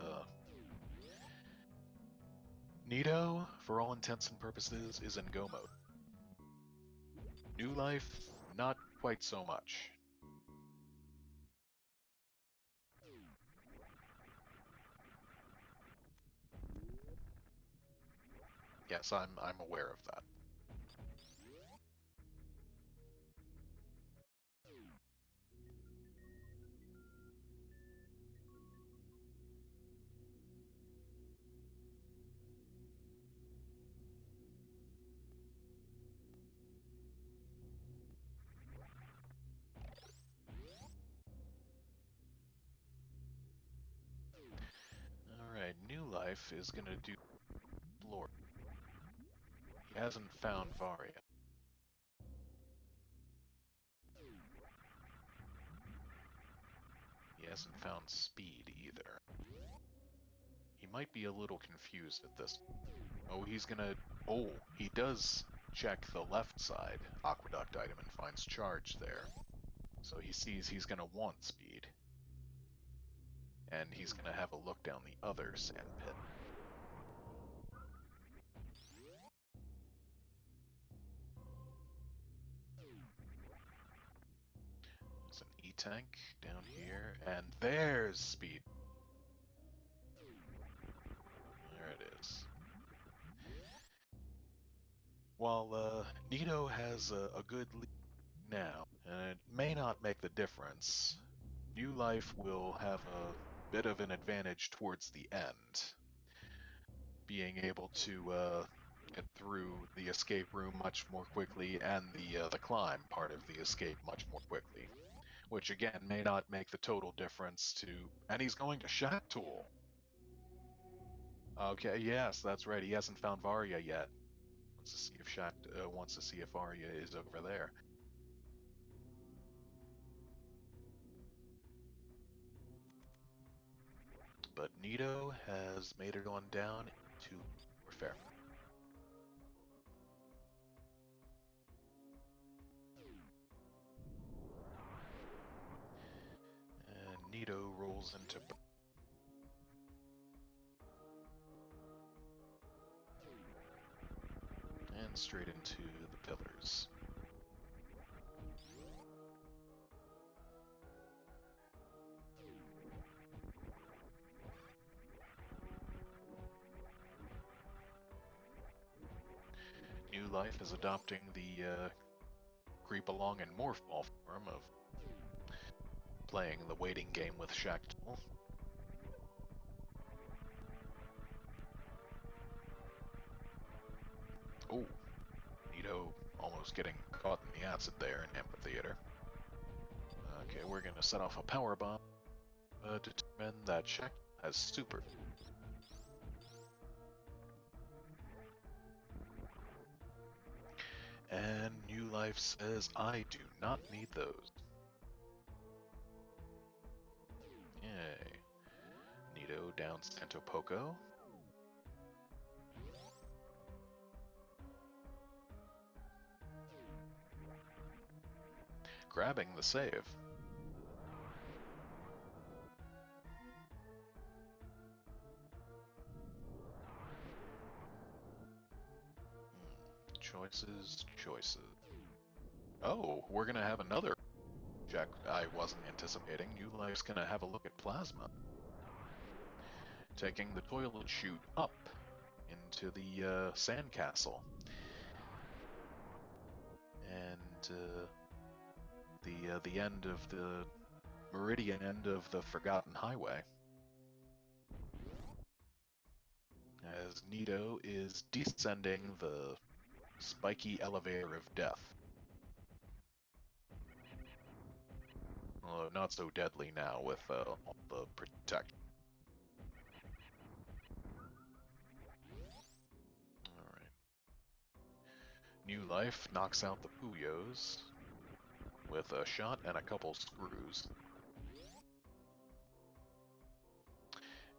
Nito, for all intents and purposes, is in go mode. Newlife, not quite so much. Yes, I'm aware of that. Alright, Newlife is gonna do Lord. He hasn't found Varia. He hasn't found Speed either. He might be a little confused at this. Oh, he's gonna... Oh, he does check the left side Aqueduct item and finds Charge there. So he sees he's gonna want Speed. And he's gonna have a look down the other sand pit. There's an E-tank down here, and there's Speed. There it is. While Nito has a good lead now, and it may not make the difference, Newlife will have a bit of an advantage towards the end, being able to get through the escape room much more quickly and the climb part of the escape much more quickly, which again may not make the total difference to... And he's going to Shack Tool. Okay, yes, that's right. He hasn't found Varia yet. Wants to see if Shack wants to see if Varia is over there. but Nito has made it on down to warfare. And Nito rolls into and straight into the pillars. Newlife is adopting the creep along and morph ball form of playing the waiting game with Shactal. Oh, Nito almost getting caught in the acid there in Amphitheater. Okay, we're gonna set off a power bomb. Determine that Shactal has super. And Newlife says, I do not need those. Yay. Nito down Santo Poco. Grabbing the save. Choices. Oh, we're gonna have another check I wasn't anticipating. Newlife's gonna have a look at Plasma. Taking the toilet chute up into the sandcastle. And the end of the meridian end of the Forgotten Highway. As Nito is descending the spiky elevator of death. Although not so deadly now with all the protect. Alright. Newlife knocks out the Puyos with a shot and a couple screws.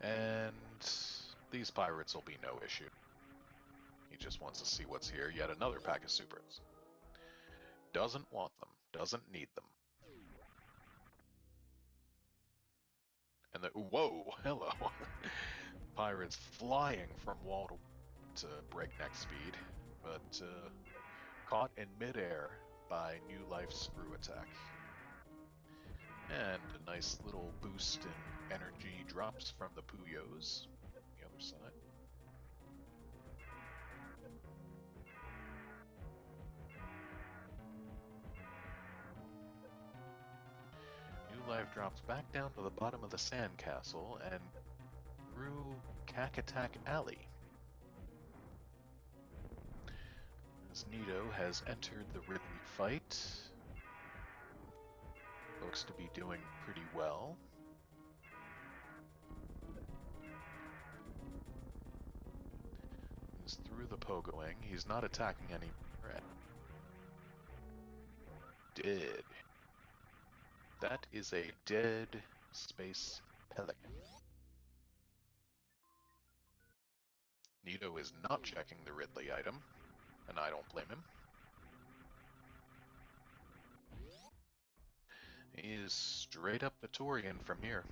And these pirates will be no issue. He just wants to see what's here. Yet another pack of supers. Doesn't want them. Doesn't need them. And the whoa, hello. Pirates flying from wall to breakneck speed, but caught in midair by Newlife's screw attack. And a nice little boost in energy drops from the Puyos on the other side. Newlife drops back down to the bottom of the sandcastle and through Cacatac Alley. As Nito has entered the Ridley fight. Looks to be doing pretty well. He's through the pogoing. He's not attacking anymore. Dead. That is a dead space pelican. Nito is not checking the Ridley item, and I don't blame him. He is straight up Neatorian from here.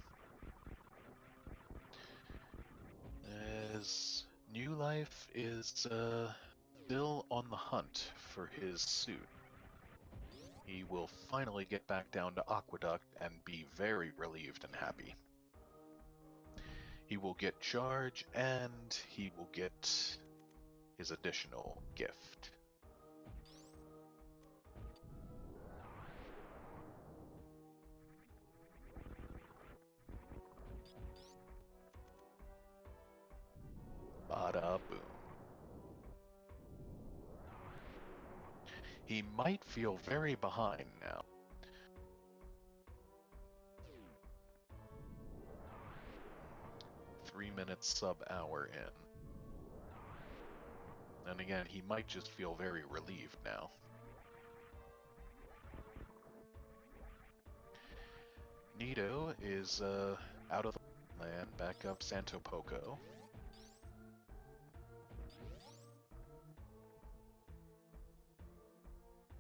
As Newlife is still on the hunt for his suit. He will finally get back down to Aqueduct and be very relieved and happy. He will get charge and he will get his additional gift. Bada boom. He might feel very behind now. Minutes sub-hour in. And again, he might just feel very relieved now. Nito is out of the Land back up Santo Poco.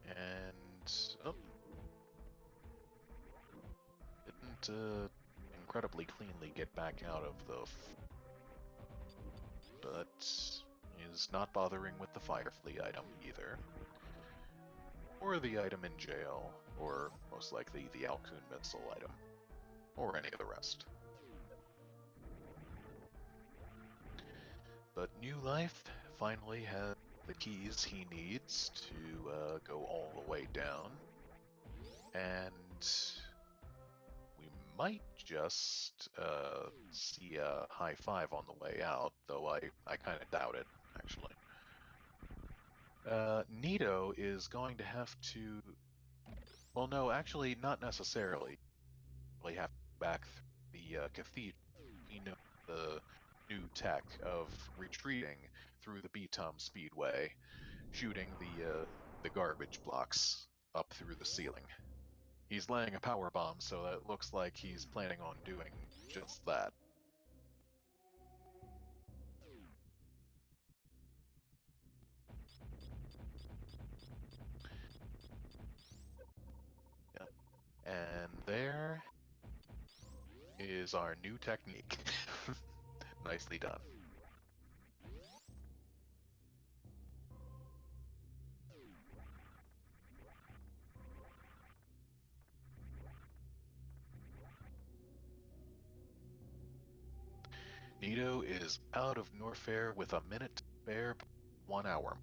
And oh, didn't incredibly cleanly get back out of the but is not bothering with the Firefly item either. Or the item in jail, or most likely the Alcoon missile item, or any of the rest. But New Life finally has the keys he needs to go all the way down, and we might just see a high five on the way out, though I kind of doubt it, actually. Nito is going to have to... Well, no, actually, not necessarily. Really have to go back through the cathedral. He knows the new tech of retreating through the Betom Speedway, shooting the garbage blocks up through the ceiling. He's laying a power bomb, so that looks like he's planning on doing just that. Yeah. And there is our new technique. Nicely done. Nito is out of Norfair with a minute to spare, 1 hour.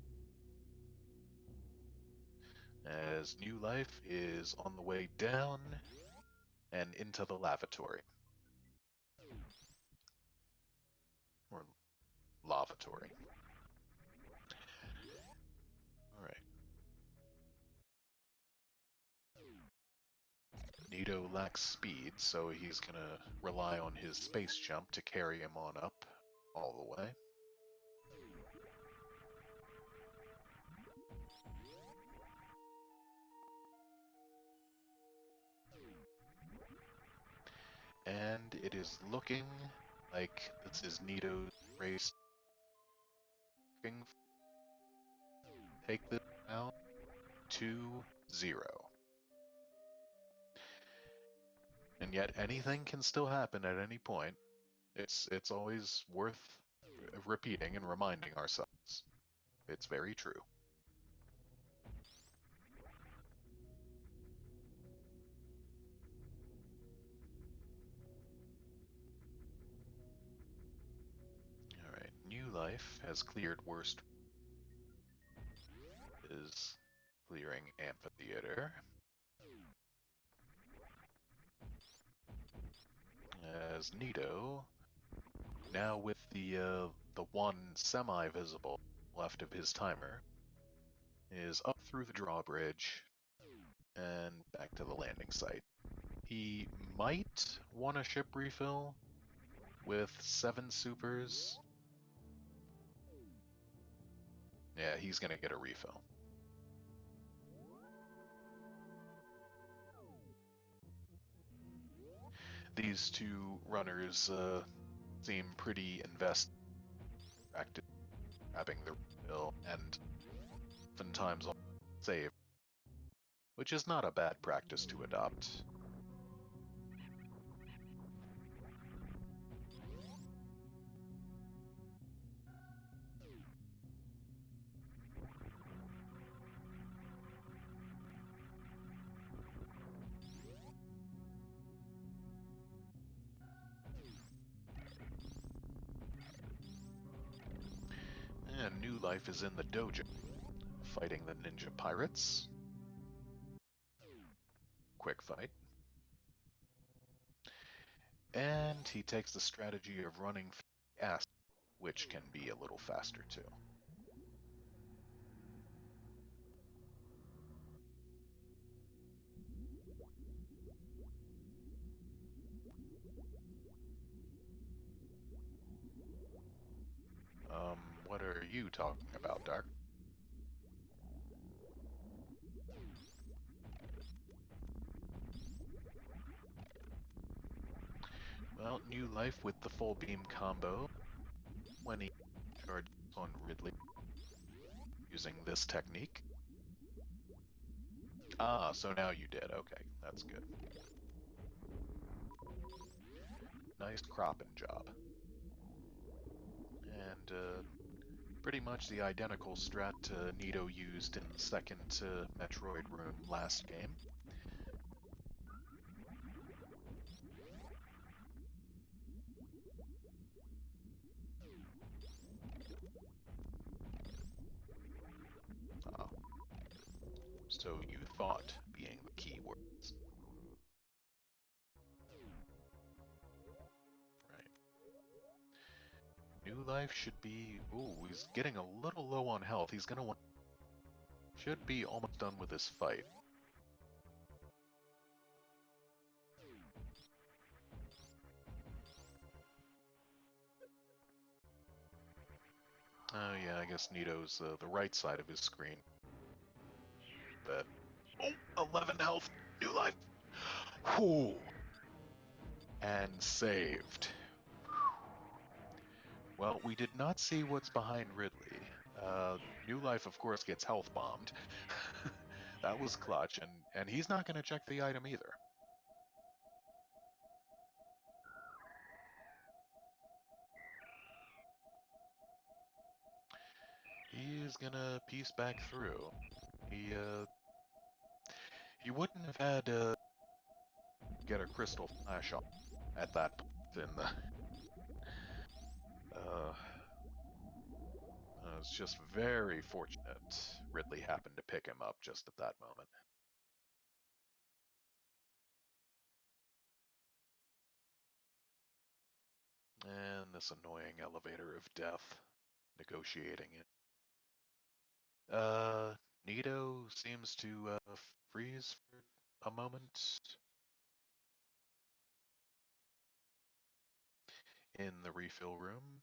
As New Life is on the way down and into the lavatory. Or lavatory. Alright. Nito lacks speed, so he's gonna rely on his space jump to carry him on up all the way. And it is looking like this is Nito's race. Take this down 2-0. And yet anything can still happen at any point. It's always worth repeating and reminding ourselves. It's very true. Alright, New Life has cleared worst. Is clearing Amphitheater. As Nito, now with the one semi-visible left of his timer, is up through the drawbridge and back to the landing site. He might want a ship refill with 7 supers. Yeah, he's gonna get a refill. These two runners seem pretty invested, grabbing the refill and oftentimes on save, which is not a bad practice to adopt. And New Life is in the dojo, fighting the ninja pirates. Quick fight. And he takes the strategy of running through the acid, which can be a little faster too. What are you talking about, Dark? Well, Well, Newlife with the full beam combo when he charges on Ridley using this technique. Ah, so now you did. Okay, that's good. Nice cropping job. And pretty much the identical strat Nito used in the second Metroid room last game. Ah, so you thought being the key words. Right. Newlife should be... Ooh, he's getting a little low on health. He's gonna want... Should be almost done with this fight. Oh yeah, I guess Nito's the right side of his screen. But... Oh, 11 health! Newlife! Whew! And saved. Well, we did not see what's behind Ridley. Newlife, of course, gets health bombed. That was clutch, and he's not going to check the item either. He is going to piece back through. He wouldn't have had to get a crystal flash on at that point in the... It's just very fortunate Ridley happened to pick him up just at that moment. And this annoying elevator of death, negotiating it. Nito seems to freeze for a moment in the refill room.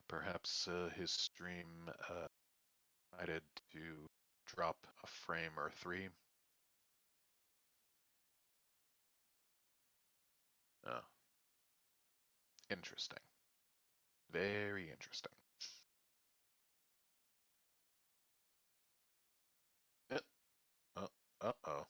Perhaps his stream decided to drop a frame or three. Oh, interesting. Very interesting. Uh-oh.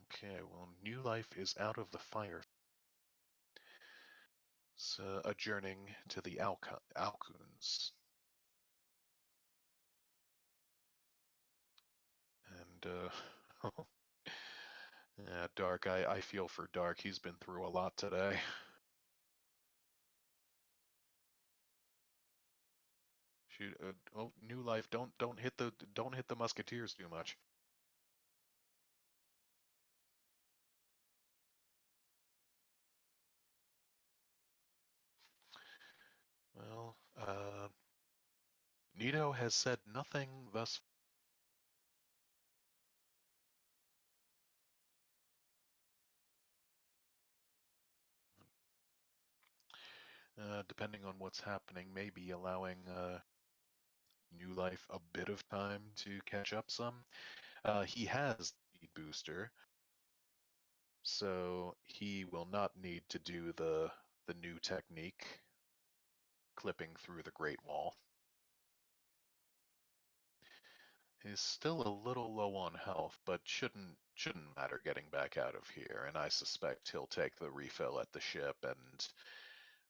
Okay, well, Newlife is out of the fire. So, adjourning to the Alcuns. And, yeah, Dark, I feel for Dark. He's been through a lot today. Shoot, oh, Newlife, don't hit the musketeers too much. Well, Nito has said nothing thus. Depending on what's happening, maybe allowing Newlife a bit of time to catch up some. He has the booster, so he will not need to do the new technique, clipping through the Great Wall. He's still a little low on health, but shouldn't matter getting back out of here, and I suspect he'll take the refill at the ship and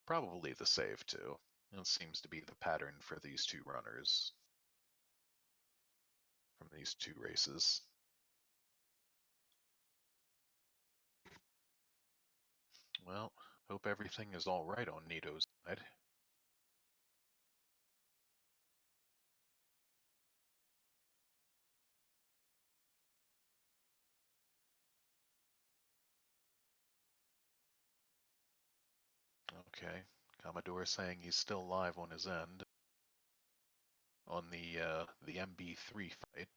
probably the save too. It seems to be the pattern for these two runners from these two races. Well, hope everything is all right on Nito's side. Okay, Commodore saying he's still alive on his end on the MB3 fight,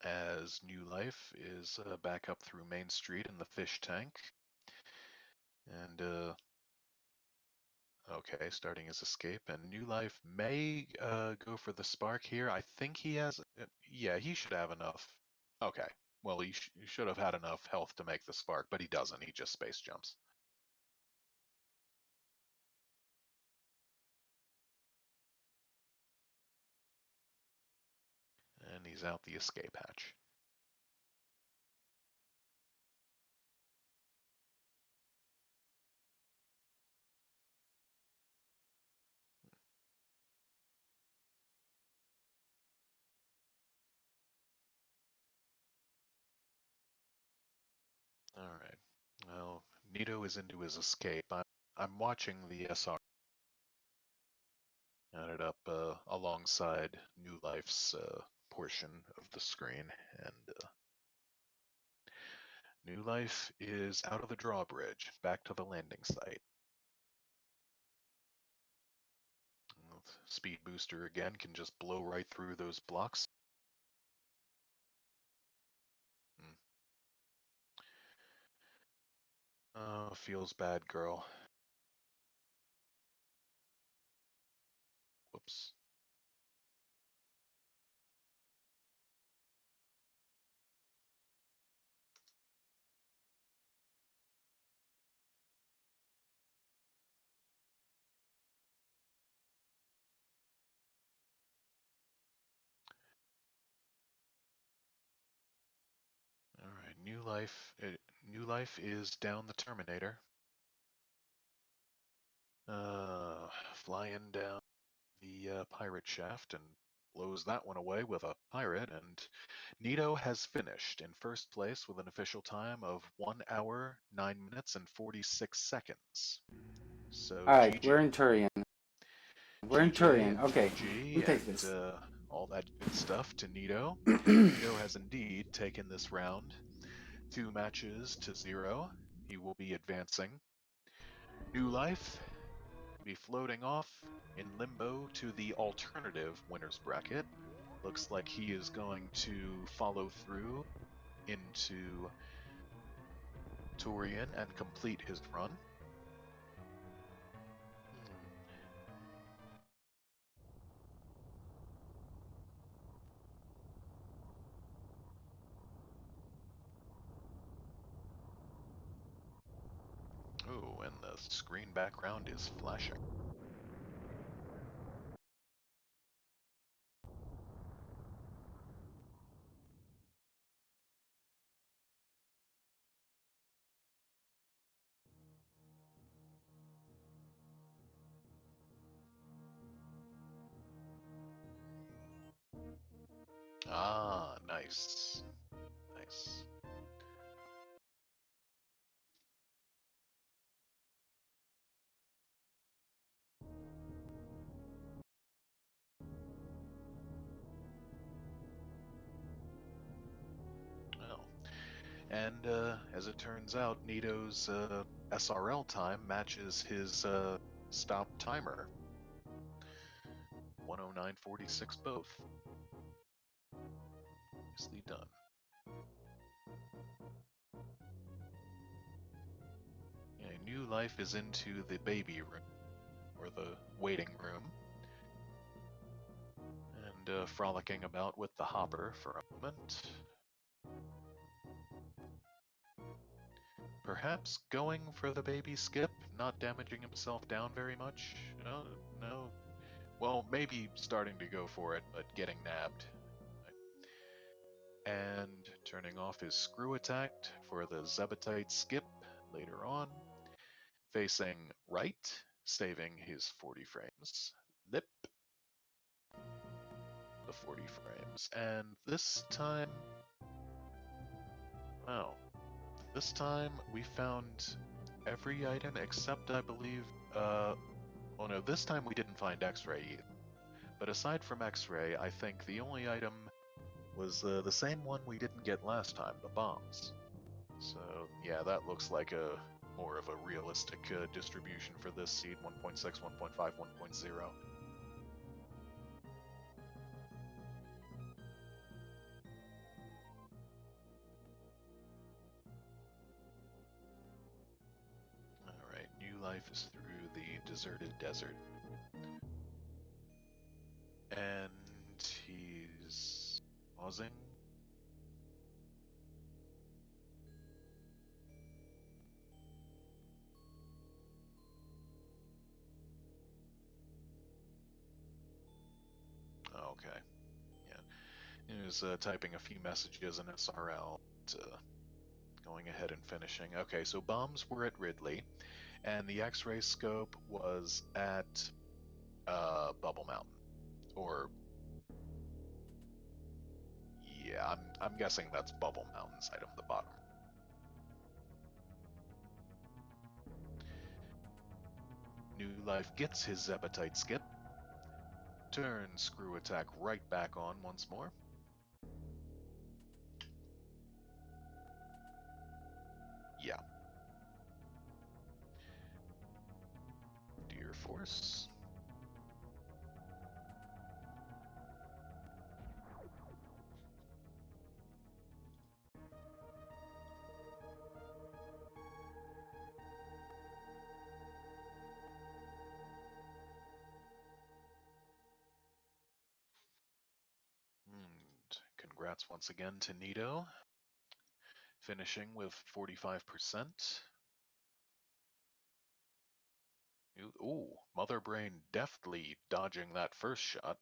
as Newlife is back up through Main Street in the fish tank. And, okay, starting his escape. And New Life may go for the spark here. I think he has... yeah, he should have enough. Okay. Well, he should have had enough health to make the spark, but he doesn't. He just space jumps. And he's out the escape hatch. All right. Well, Nito is into his escape. I'm watching the SR added up alongside New Life's portion of the screen, and New Life is out of the drawbridge, back to the landing site. Speed booster again can just blow right through those blocks. Oh, feels bad, girl. Whoops. All right, New Life is down the Terminator. Flying down the pirate shaft and blows that one away with a pirate. And Nito has finished in first place with an official time of 1 hour, 9 minutes, and 46 seconds. So Alright, GG. we're in Turian. We're in Turian. Okay, GG we take and this. all that good stuff to Nito. Nito has indeed taken this round 2 matches to 0. He will be advancing. New Life be floating off in limbo to the alternative winners bracket. Looks like he is going to follow through into Turian and complete his run. Oh, and the screen background is flashing. Ah, nice. Nice. Well, and as it turns out, Nito's SRL time matches his stop timer. 109.46 both. Nicely done. Yeah, New Life is into the baby room, or the waiting room, and frolicking about with the hopper for a moment. Perhaps going for the baby skip, not damaging himself down very much. No. Well, maybe starting to go for it, but getting nabbed. And turning off his screw attack for the Zebetite skip later on. Facing right, saving his 40 frames. Lip. The 40 frames. And this time... wow. This time we found every item except, I believe... oh no, this time we didn't find X-Ray either. But aside from X-Ray, I think the only item was the same one we didn't get last time, the bombs. So yeah, that looks like a more of a realistic distribution for this seed, 1.6, 1.5, 1.0. Life is through the deserted desert. And he's pausing. Okay. Yeah. He was typing a few messages in SRL, going ahead and finishing. Okay, so bombs were at Ridley, and the X-ray scope was at Bubble Mountain. Or yeah, I'm guessing that's Bubble Mountain side of the bottom. New Life gets his Zepatite skip. Turns screw attack right back on once more. Yeah. Deer Force. And congrats once again to Nito, finishing with 45%. Ooh, Mother Brain deftly dodging that first shot.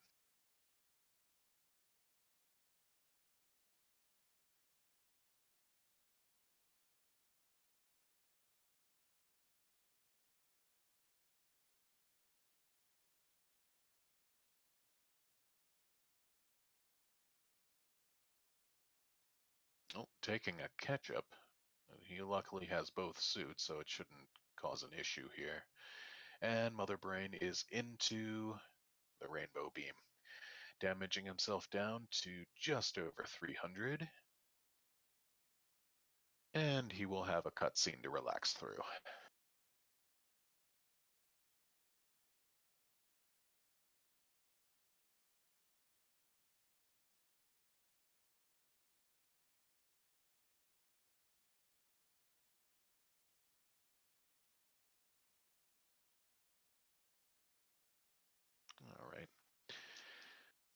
Oh, taking a catch-up. He luckily has both suits, so it shouldn't cause an issue here. And Mother Brain is into the Rainbow Beam, damaging himself down to just over 300. And he will have a cutscene to relax through. All right.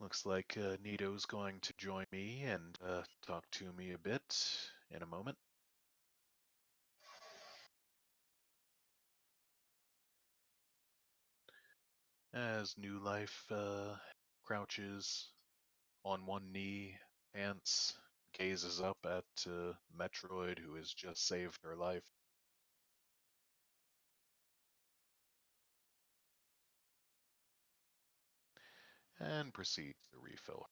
Looks like Nito's going to join me and talk to me a bit in a moment. As New Life crouches on one knee, pants, gazes up at Metroid, who has just saved her life. And proceeds to refill.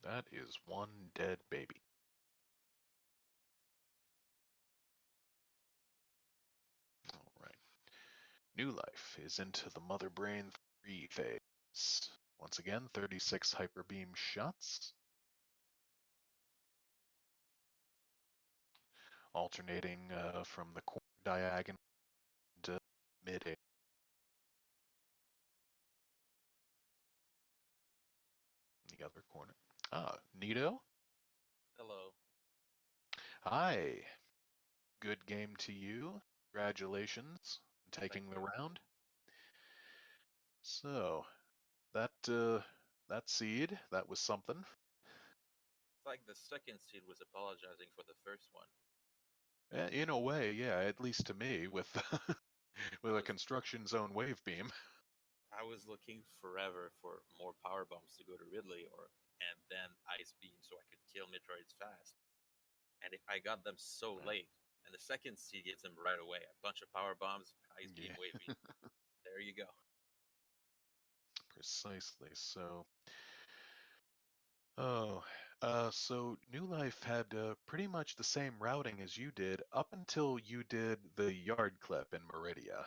That is one dead baby. All right. New Life is into the Mother Brain 3 phase. Once again, 36 Hyper Beam shots. Alternating from the corner diagonal to mid-air. The other corner. Ah, Nito? Hello. Hi. Good game to you. Congratulations on taking Thank the you. round. So, that seed, that was something. It's like the second seed was apologizing for the first one. In a way, yeah, at least to me, with with a construction zone wave beam. I was looking forever for more power bombs to go to Ridley and then ice beam so I could kill Metroids fast. And I got them so late. And the second seed gets them right away. A bunch of power bombs, ice beam, Yeah, wave beam. There you go. precisely. So, oh, so New Life had pretty much the same routing as you did up until you did the yard clip in Meridia,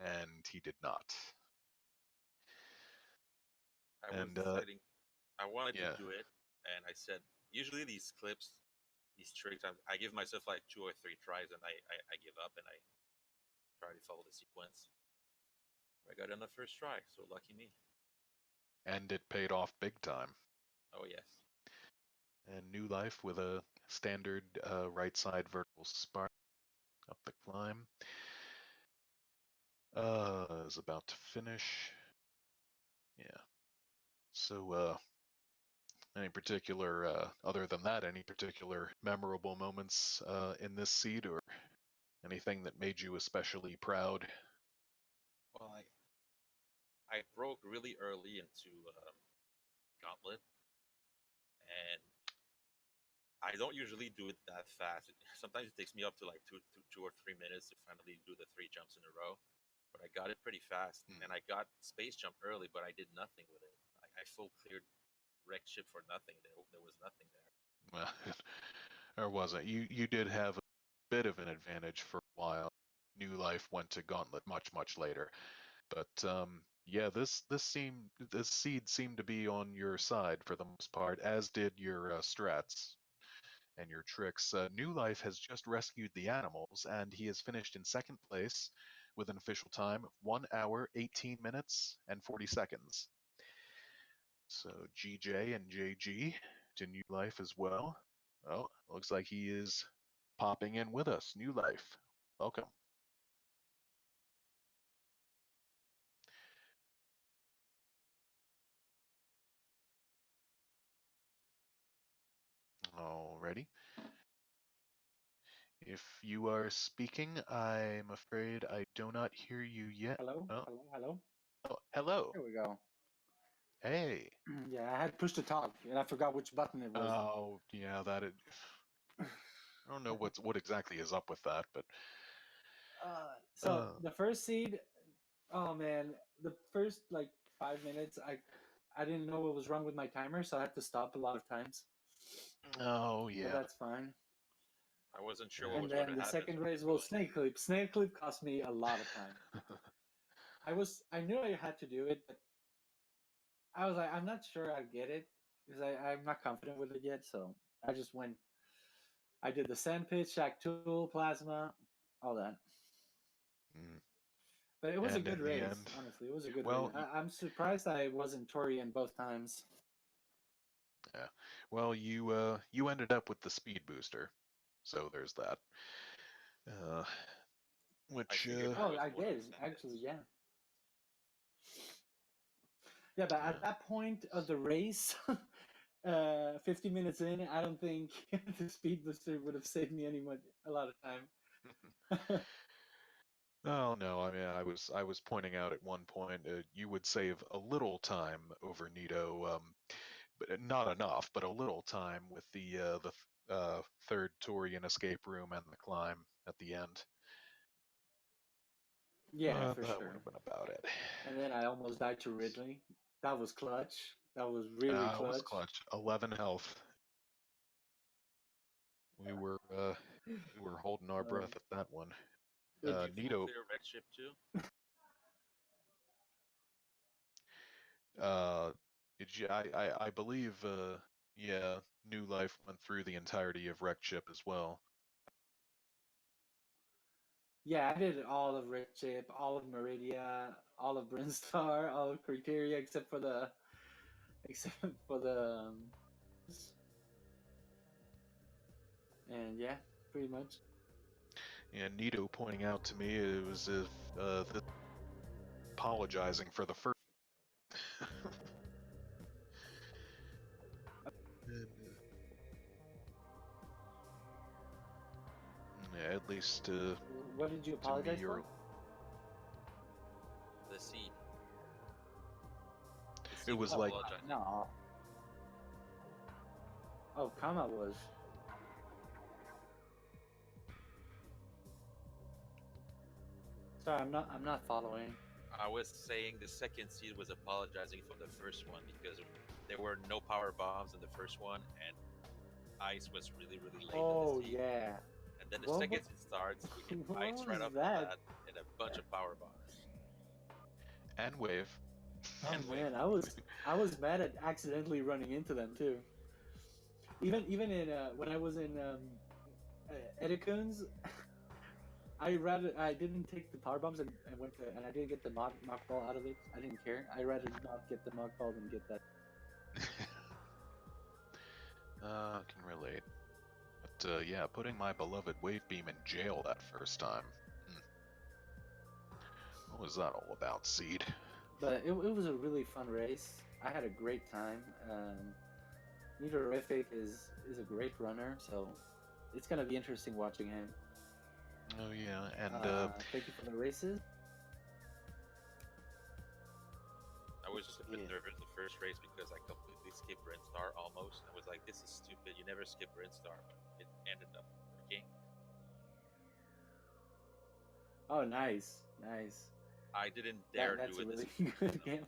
and he did not. I was And deciding I wanted to yeah, do it, and I said usually these clips, these tricks, I give myself like 2 or 3 tries, and I give up and I try to follow the sequence. I got it on the first try, so lucky me. and it paid off big time. Oh yes. And New Life with a standard right side vertical spark up the climb. Is about to finish. Yeah. So, any particular, other than that, any particular memorable moments in this seed, or anything that made you especially proud? Well, I broke really early into Gauntlet, and I don't usually do it that fast. Sometimes it takes me up to like 2 or 3 minutes to finally do the 3 jumps in a row. But I got it pretty fast, and I got space jump early, but I did nothing with it. I full cleared wreck ship for nothing. There was nothing there. Well, or wasn't. You did have a bit of an advantage for a while. New Life went to Gauntlet much later, but yeah, this seed seemed to be on your side for the most part, as did your strats and your tricks. New Life has just rescued the animals, and he has finished in second place with an official time of 1 hour, 18 minutes, and 40 seconds. So GJ and JG to New Life as well. Well, looks like he is popping in with us. New Life, welcome. Alrighty. If you are speaking, I'm afraid I do not hear you yet. Hello, Oh, hello, hello. oh, hello. There we go. Hey. Yeah, I had pushed to talk, and I forgot which button it was. Oh, yeah, that is. I don't know what exactly is up with that, but So the first seed, oh man, the first like 5 minutes, I didn't know what was wrong with my timer, so I had to stop a lot of times. oh But yeah. that's fine. I wasn't sure what And was going then to the happen. second So race, well, snake clip. Snake clip cost me a lot of time. I knew I had to do it, but I was like, I'm not sure I'd get it because I'm not confident with it yet. So I just went. I did the sand pitch, shack tool, plasma, all that. Mm. But it was a And good in the race, end, honestly. It was a good race. well, I'm surprised I wasn't Torian both times. yeah. Well, you ended up with the speed booster, so there's that. Uh, I which figured I Oh, was I one of did the actually, candidates. yeah. Yeah, but yeah. at that point of the race, 50 minutes in, I don't think the speed booster would have saved me a lot of time. Oh no, I mean I was pointing out at one point you would save a little time over Nito, but not enough, but a little time with the third Torian escape room and the climb at the end. Yeah, for That would sure. have been about it. And then I almost died to Ridley. That was clutch. That was really It was clutch. clutch. 11 health. We were holding our Um, breath at that one. Did it, you full Nito, clear wreck ship too? uh, did you, I believe, yeah, New Life went through the entirety of Wreck Chip as well. yeah, I did all of Red Chip, all of Meridia, all of Brinstar, all of Criteria, except for the and yeah, pretty much. And Nito pointing out to me it was if this apologizing for the first. And, yeah, at least What did you to me, apologize for? The seed. The it seed was was Oh, like apologizing. no. Oh, Kama was. Sorry, I'm not following. I was saying the second seed was apologizing for the first one because there were no power bombs in the first one, and ice was really late in Oh the seed. yeah. And then the What second was, seed starts, we get what ice right was after that? that, and a bunch of power bombs. and wave. Oh And wait. man, I was mad at accidentally running into them too. Even in when I was in Edicoons, I didn't take the power bombs and went to, and I didn't get the mock ball out of it. I didn't care. I rather not get the mock ball than get that. Can relate. But yeah, putting my beloved wave beam in jail that first time. What was that all about, Seed? But it was a really fun race. I had a great time. Neatorific is a great runner, so it's gonna be interesting watching him. Oh yeah, and thank you for the races. I was just a bit nervous the first race because I completely skipped Brinstar almost. I was like, this is stupid. You never skip Brinstar. It ended up working. Oh, nice, nice. I didn't dare That's do a it. really good game.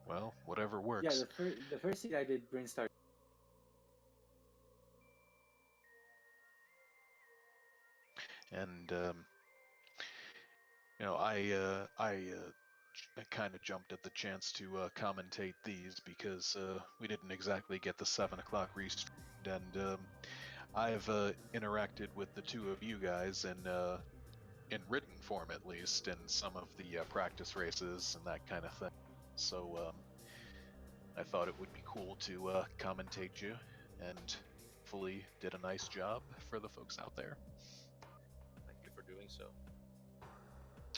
well, whatever works. Yeah, the first seed I did Brinstar. And you know, I kind of jumped at the chance to commentate these because we didn't exactly get the 7 o'clock restart, and I've interacted with the two of you guys in written form at least in some of the practice races and that kind of thing. So I thought it would be cool to commentate you, and hopefully did a nice job for the folks out there. Thank you for doing so.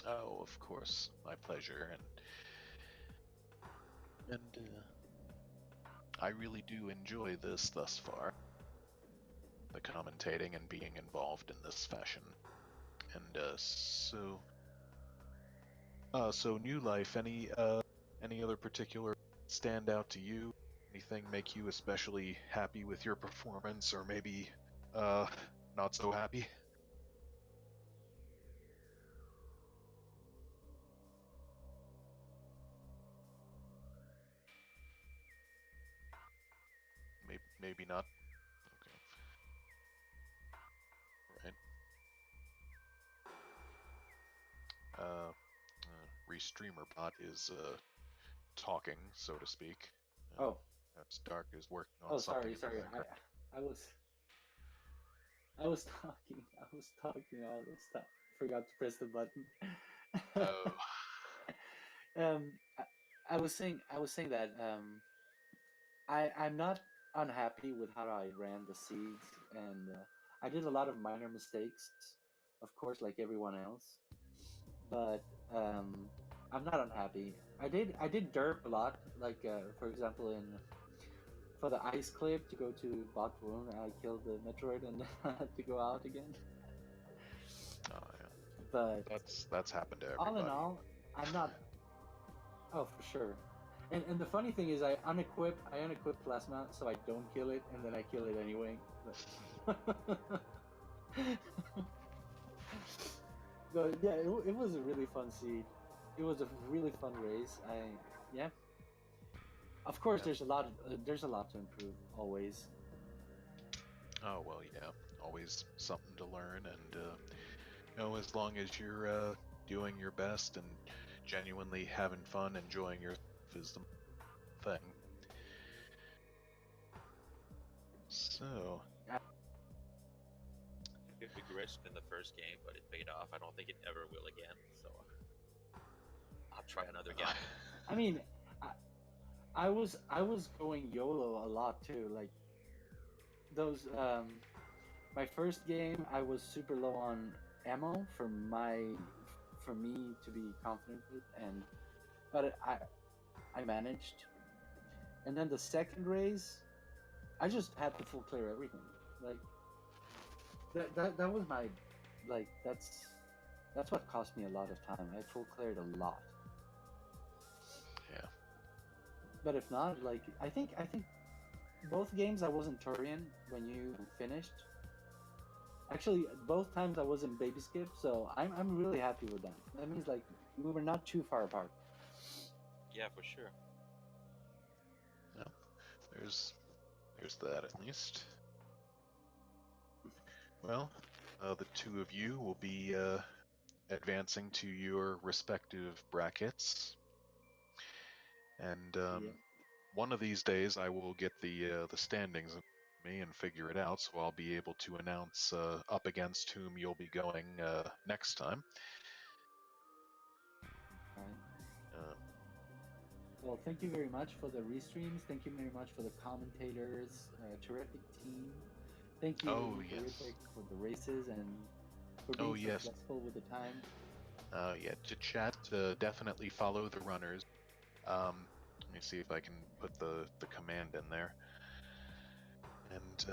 Oh, of course, my pleasure, and I really do enjoy this thus far, the commentating and being involved in this fashion. And so New Life, any other particular stand out to you? Anything make you especially happy with your performance, or maybe not so happy? Maybe not. Okay. Right. Restreamer bot is talking, so to speak. Oh. Perhaps Dark is working on something. Oh, sorry. I was talking all this stuff. Forgot to press the button. Oh. I was saying that I'm not unhappy with how I ran the seeds, and I did a lot of minor mistakes, of course, like everyone else. But I'm not unhappy. I did derp a lot, like for example for the ice clip to go to bot wound, I killed the Metroid and had to go out again. Oh yeah. But that's happened to everybody. all in all, I'm not. Oh, for sure. And the funny thing is, I unequip plasma, so I don't kill it, and then I kill it anyway. But yeah, it was a really fun seed. It was a really fun race. Yeah. Of course, Yeah. There's a lot to improve always. Oh well, yeah. Always something to learn, and as long as you're doing your best and genuinely having fun, enjoying yourself is the thing. So. A big risk in the first game, but it paid off. I don't think it ever will again. So I'll try another game. I mean, I was going YOLO a lot too. Like those my first game, I was super low on ammo for me to be confident with, but I managed. And then the second race, I just had to full clear everything. Like that was my that's what cost me a lot of time. I full cleared a lot. Yeah. But if not, like I think both games I wasn't Turian when you finished. Actually, both times I wasn't baby skip, so I'm really happy with that. That means like we were not too far apart. Yeah, for sure. No, there's that at least. Well, the two of you will be advancing to your respective brackets And Yeah. one of these days I will get the standings in me and figure it out, so I'll be able to announce up against whom you'll be going next time. All right. Uh, Well, thank you very much for the restreams. Thank you very much for the commentators. Terrific team. Thank you, Oh, yes. Neatorific, for the races and for Oh, being so yes. flexible with the time. Yeah, to chat, definitely follow the runners. Let me see if I can put the command in there. And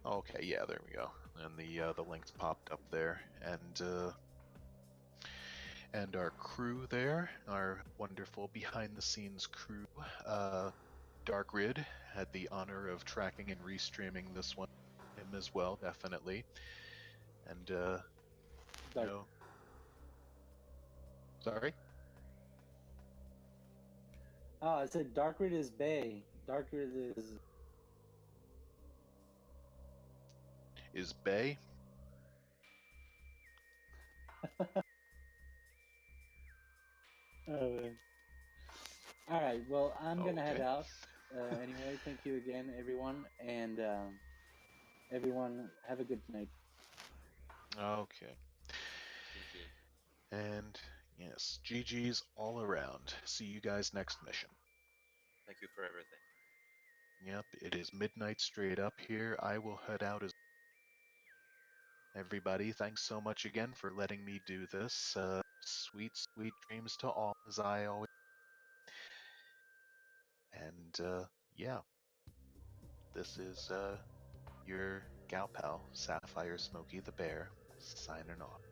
okay, yeah, there we go. And the links popped up there, and our crew there, our wonderful behind-the-scenes crew. Dark Rid had the honor of tracking and restreaming this one, him as well, definitely. And you Dark. know, sorry. Oh, I said Darkrid is Bay. Darkrid Is Bay? Oh, man. All right. Well, I'm gonna head Okay. out. Anyway, thank you again, everyone, and everyone have a good night. Okay. Thank you. And yes, GG's all around. See you guys next mission. Thank you for everything. Yep, it is midnight straight up here. I will head out as everybody. Thanks so much again for letting me do this. Sweet, sweet dreams to all, as I always. And yeah, this is your gal pal, Sapphire Smokey the Bear, signing off.